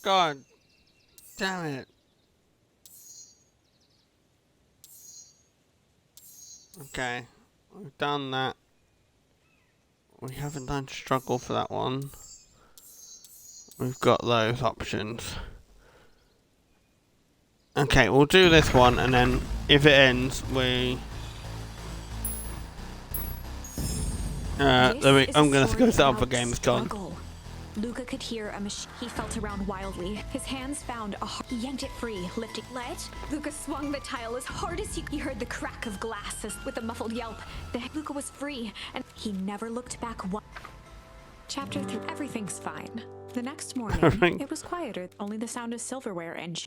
God damn it. Okay, we've done that. We haven't done struggle for that one. We've got those options. Okay, we'll do this one, and then if it ends, we... I'm gonna go set up for Gamescom. Luca could hear a machine. He felt around wildly. His hands found a he yanked it free, lifting ledge. Luca swung the tile as hard as he heard the crack of glass with a muffled yelp. Luca was free, and he never looked back. Chapter 3. Everything's fine. The next morning, it was quieter. Only the sound of silverware and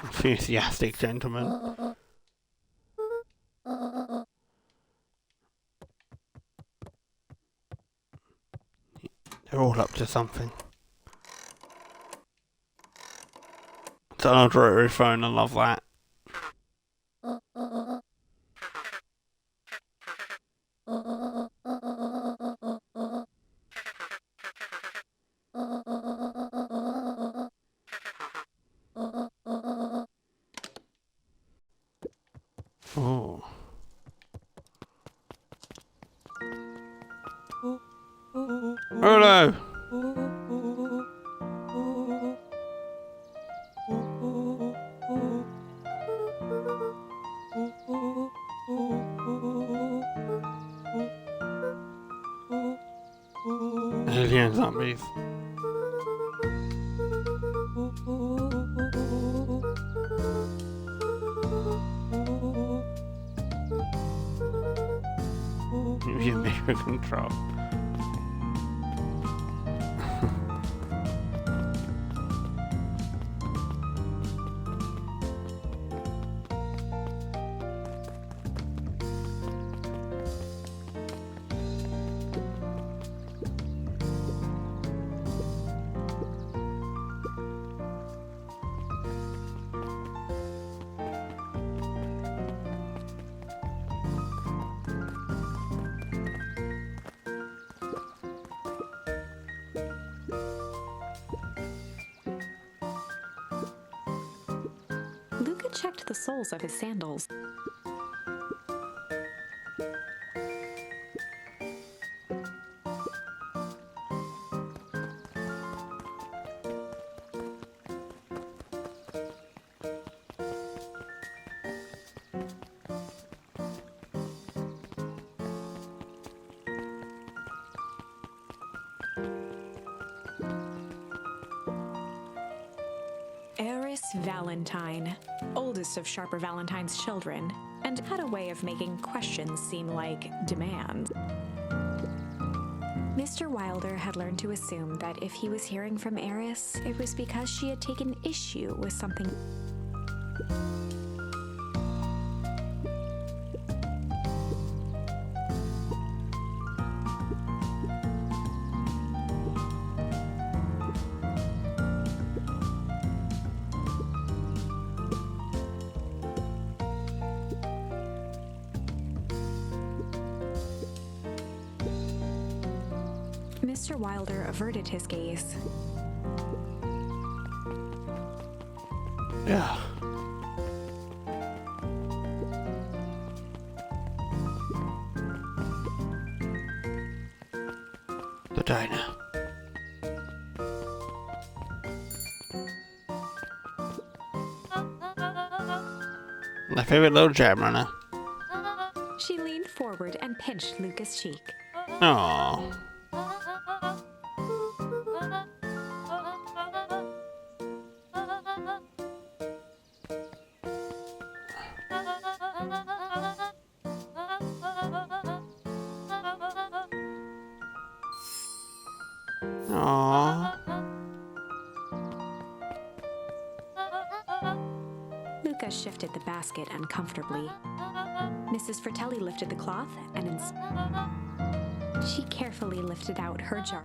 enthusiastic gentleman. They're all up to something. It's an old rotary phone, I love that. Oh. Hello. Alien zombies. You make a control. Luca checked the soles of his sandals. Valentine, oldest of Sharper Valentine's children, and had a way of making questions seem like demands. Mr. Wilder had learned to assume that if he was hearing from Eris, it was because she had taken issue with something. Mr. Wilder averted his gaze. Yeah. The diner. My favorite little jam runner. She leaned forward and pinched Luca's cheek. Aww. Luca shifted the basket uncomfortably. Mrs. Fratelli lifted the cloth and she carefully lifted out her jar.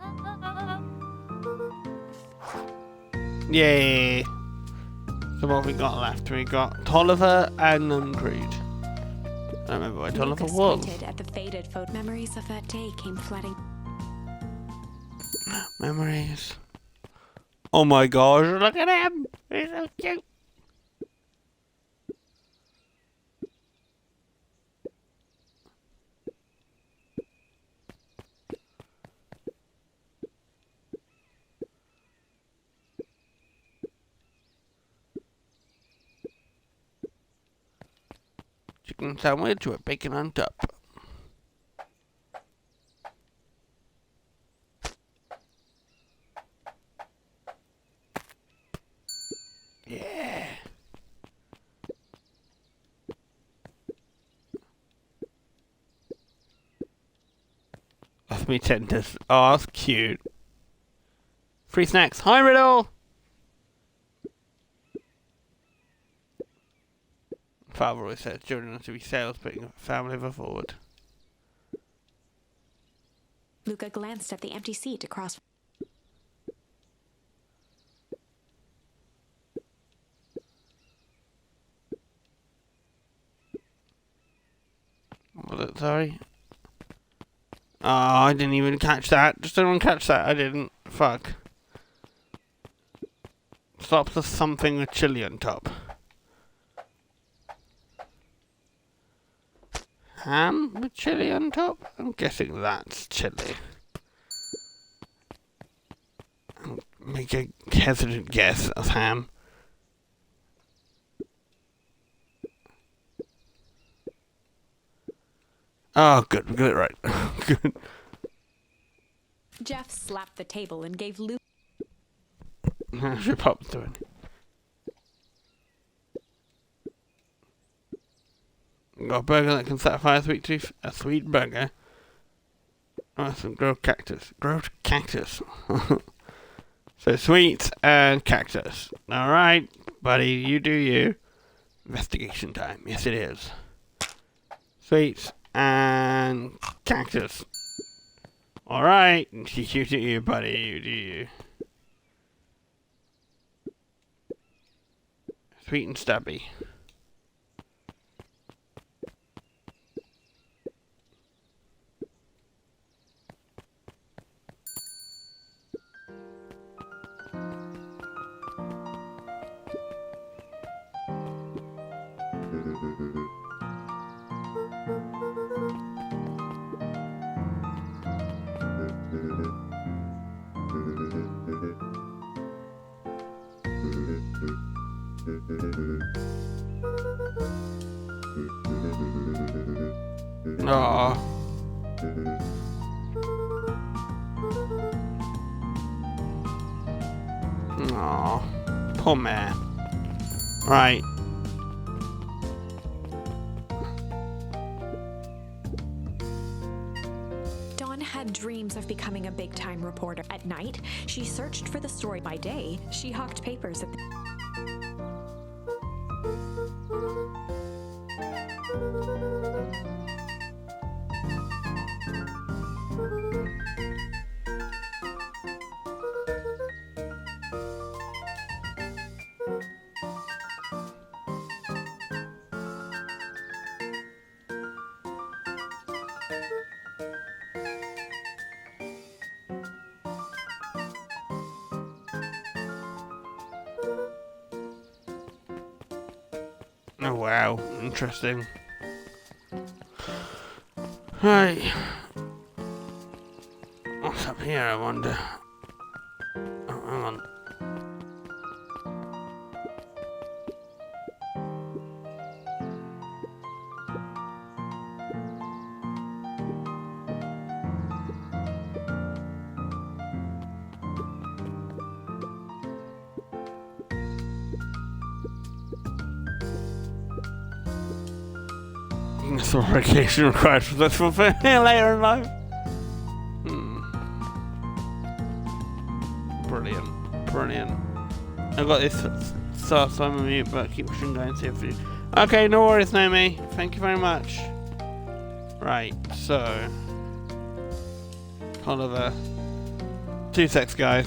Yay! So what we got left? We got Tolliver and Creed. I don't remember where Tolliver was. At the faded photo. Memories of that day came flooding. Memories. Oh my gosh, look at him! He's so cute! Chicken sandwich with bacon on top. Yeah. Off me tenders. Oh, that's cute. Free snacks. Hi, Riddle! Father always says children are to be sales, putting family forward. Luca glanced at the empty seat across. What was it? Sorry. Oh, I didn't even catch that. Just didn't catch that. I didn't. Fuck. Stop the something with chili on top. Ham with chili on top? I'm guessing that's chili. I'll make a hesitant guess of ham. Oh, good. We got it right. Good. Jeff slapped the table and gave Luca. She popped to it. Got a burger that can satisfy a sweet tooth. A sweet burger. Oh, some grilled cactus. Grilled cactus. So sweet and cactus. Alright, buddy, you do you. Investigation time. Yes, it is. Sweets and cactus. Alright, you do you, buddy. You do you. Sweet and stubby. Aww. Aww. Poor man. Right. Dawn had dreams of becoming a big-time reporter. At night, she searched for the story. By day, she hawked papers at the Oh wow, interesting. Right. What's up here, I wonder? Oh, hang on. Medication required for this later in life. Brilliant, brilliant. I've got this sauce on my mute, but keep pushing going see if you. Okay, no worries, Naomi. Thank you very much. Right, so Oliver, 2 secs, guys.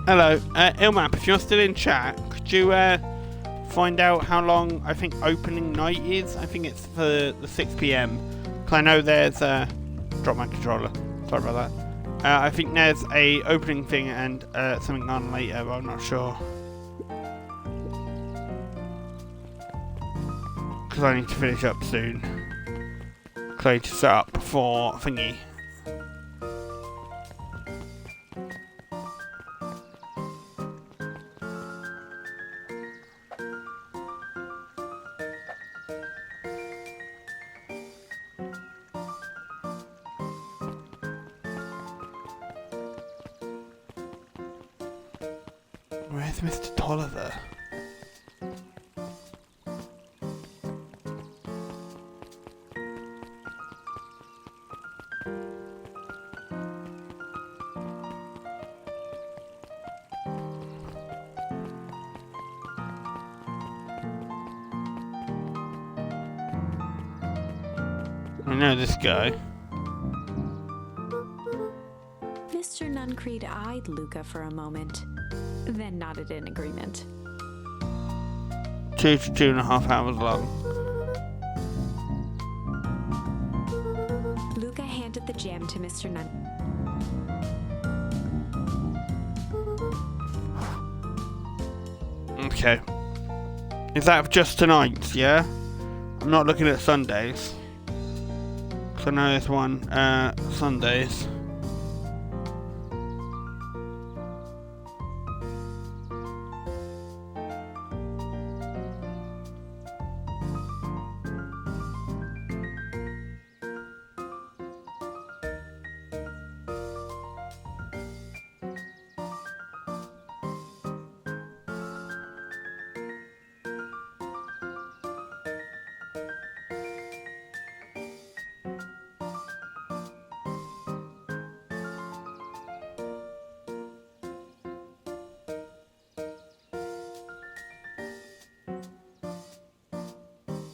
Hello, Ilmap, if you're still in chat, could you find out how long I think opening night is? I think it's for the 6 PM. Because I know there's drop my controller. Sorry about that. I think there's a opening thing and something on later, but I'm not sure. Because I need to finish up soon. Because I need to set up for thingy. Where's Mr. Tolliver? I know this guy. Mr. Nuncreed eyed Luca for a moment, then nodded in agreement. 2 to 2.5 hours long. Luca handed the jam to Mr. Nun. Okay. Is that just tonight, yeah? I'm not looking at Sundays. Because I know there's one, Sundays.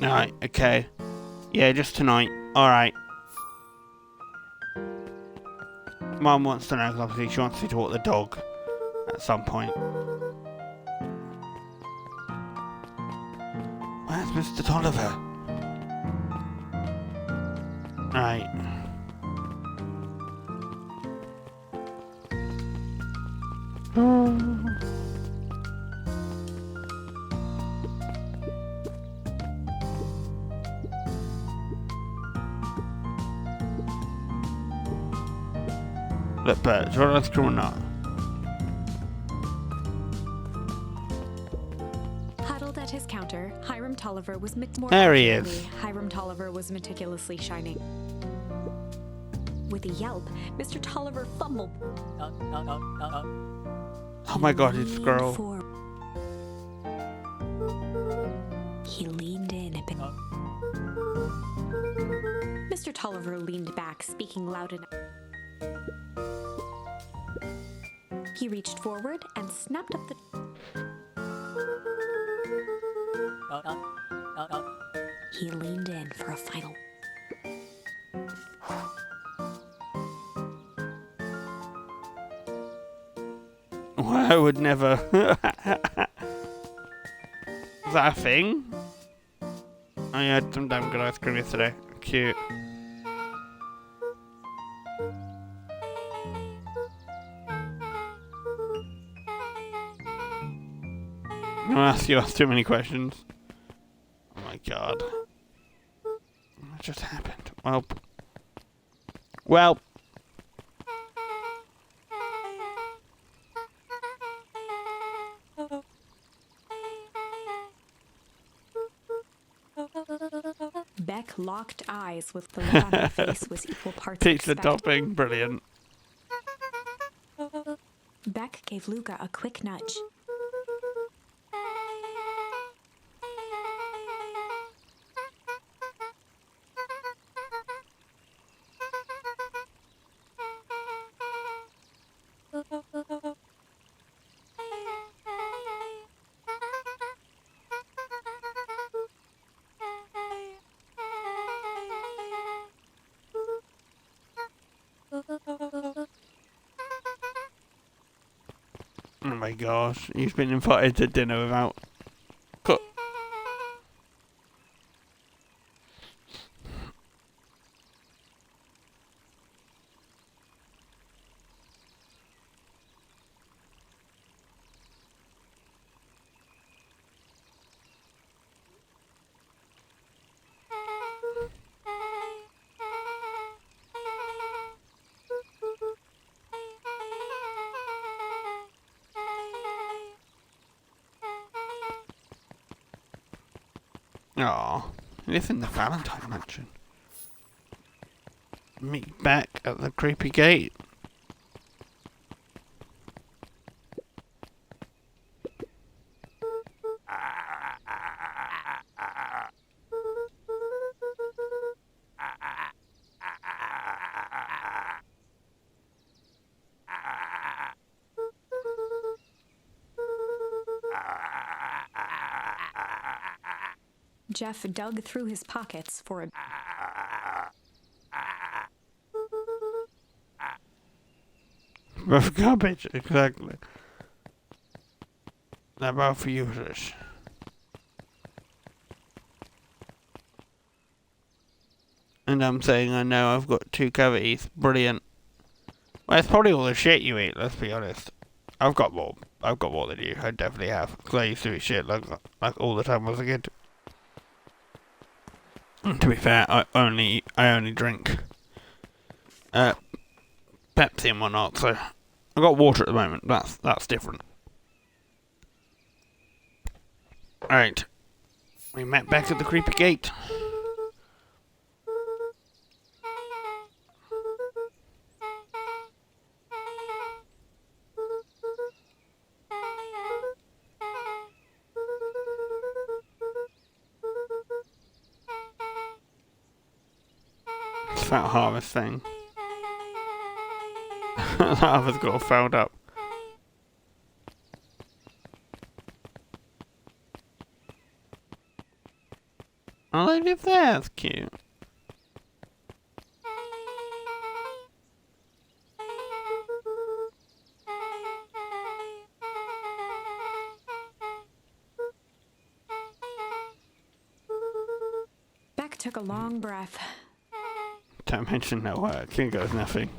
Alright, okay. Yeah, just tonight. Alright. Mum wants to know, because obviously she wants me to walk the dog at some point. Where's Mr. Tolliver? Right. Look, Bert, do you want to or not? Huddled at his counter, Hiram Tolliver was There he is. Hiram Tolliver was meticulously shining. With a yelp, Mr. Tolliver fumbled. Oh my god, it's a squirrel. He leaned in a bit. Mr. Tolliver leaned back, speaking loud enough. He reached forward and snapped up the... He leaned in for a final... I would never. Is that a thing? I had some damn good ice cream yesterday. Cute. I'm gonna ask you too many questions. Oh my god. What just happened? Well. Beck locked eyes with the look on her face was equal parts Pizza expect. topping, brilliant. Beck gave Luca a quick nudge. Oh my gosh, you've been invited to dinner without cook. Aw, live in the Valentine mansion. Meet back at the creepy gate. Jeff dug through his pockets for a Rough garbage, exactly. They're both useless. And I'm saying I know I've got 2 cavities. Brilliant. Well, it's probably all the shit you eat, let's be honest. I've got more than you. I definitely have. Because I used to eat shit like all the time when I was a kid. To be fair, I only drink Pepsi and whatnot, so I've got water at the moment. That's different. Alright. We met back at the creepy gate. It's that harvest thing. That harvest got all fouled up. Oh, they live there. That's cute. Beck took a long breath. Don't mention no work. Here goes nothing.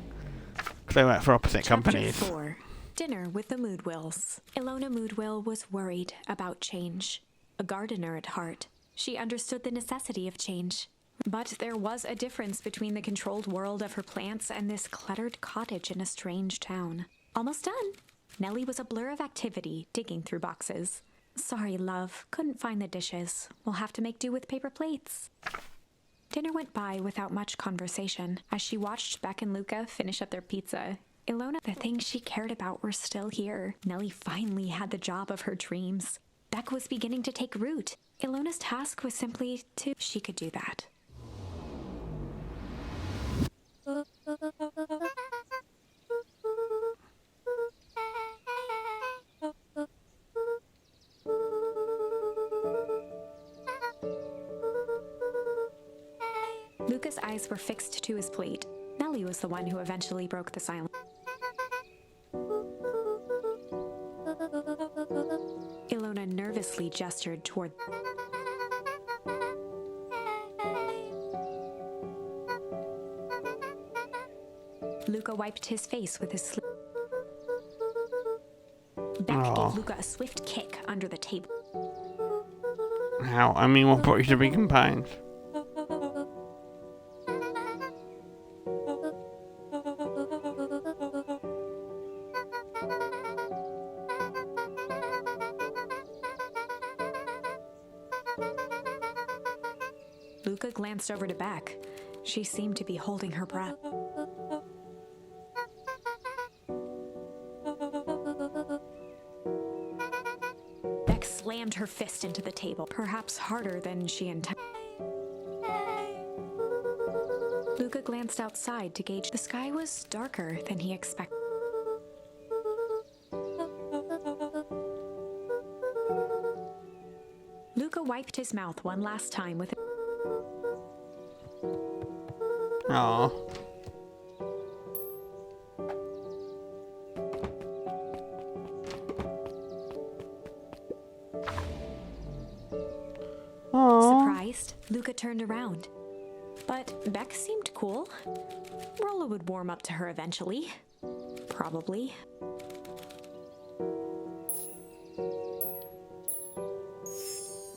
They work for opposite companies. Chapter 4. Dinner with the Moodwills. Ilona Moodwill was worried about change. A gardener at heart, she understood the necessity of change. But there was a difference between the controlled world of her plants and this cluttered cottage in a strange town. Almost done. Nellie was a blur of activity, digging through boxes. Sorry, love. Couldn't find the dishes. We'll have to make do with paper plates. Dinner went by without much conversation. As she watched Beck and Luca finish up their pizza, Ilona, the things she cared about were still here. Nellie finally had the job of her dreams. Beck was beginning to take root. Ilona's task was simply to... She could do that. Luca's eyes were fixed to his plate. Nellie was the one who eventually broke the silence. Ilona nervously gestured toward... Luca wiped his face with his sleeve. Beck gave Luca a swift kick under the table. How? I mean, what brought you to be combined? Luca glanced over to Beck. She seemed to be holding her breath. Beck slammed her fist into the table, perhaps harder than she intended. Luca glanced outside to gauge. The sky was darker than he expected. Luca wiped his mouth one last time with... Aww. Luca turned around. But Beck seemed cool. Rolla would warm up to her eventually. Probably.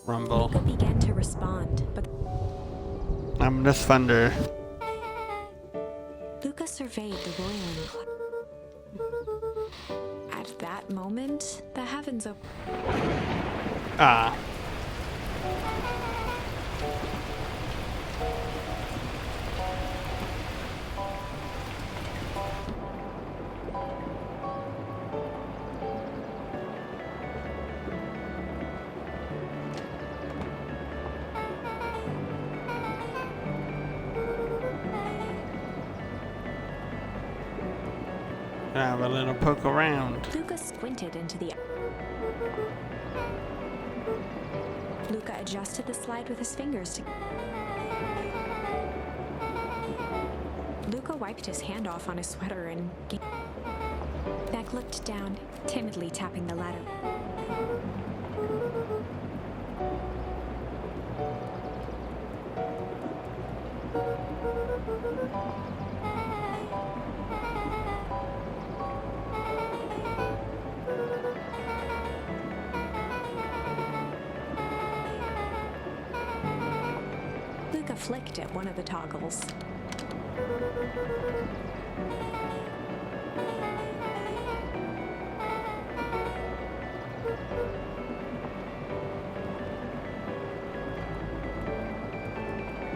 Rumble. Luca began to respond, but I'm just thunder. Luca surveyed the roiling cloud. At that moment, the heavens opened. Ah. Have a little poke around. Luca squinted into the... Luca adjusted the slide with his fingers to... Luca wiped his hand off on his sweater and... Beck looked down, timidly tapping the ladder. Luca flicked at one of the toggles.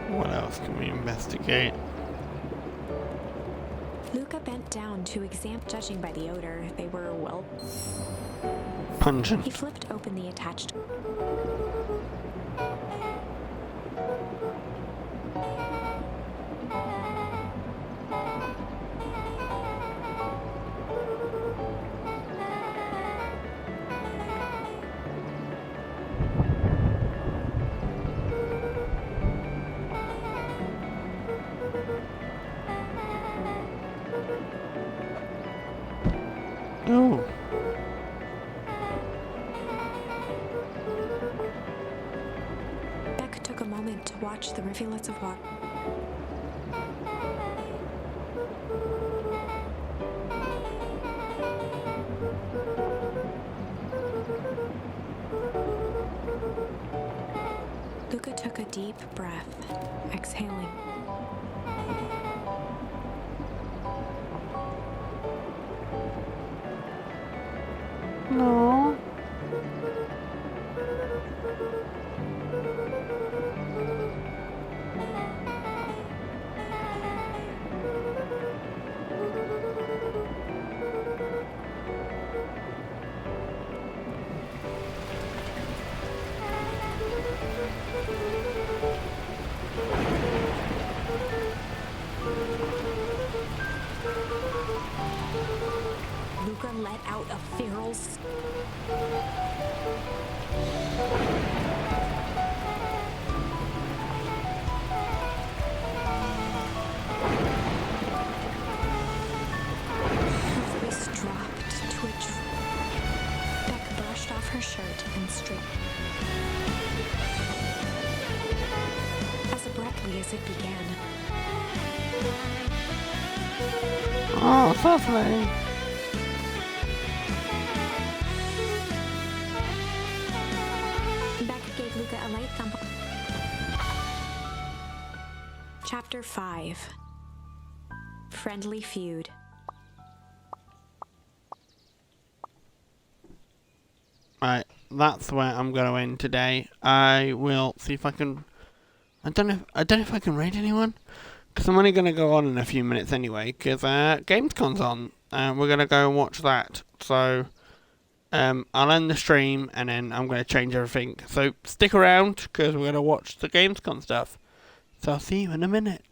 What else can we investigate? Luca bent down to examine. Judging by the odor, they were, well... Pungent. He flipped open the attached... Oh. Beck took a moment to watch the rivulets of water. Luca took a deep breath, exhaling. No. Luca let out a feral... Her voice dropped to a... Beck brushed off her shirt and straight... As abruptly as it began. Oh, lovely. Beck gave Luca a light thump. Chapter 5. Friendly Feud. Right, that's where I'm going to end today. I will see if I can... I don't know if I can raid anyone. Because I'm only going to go on in a few minutes anyway. Because Gamescom's on. We're going to go and watch that. So... I'll end the stream and then I'm going to change everything. So stick around because we're going to watch the Gamescom stuff. So I'll see you in a minute.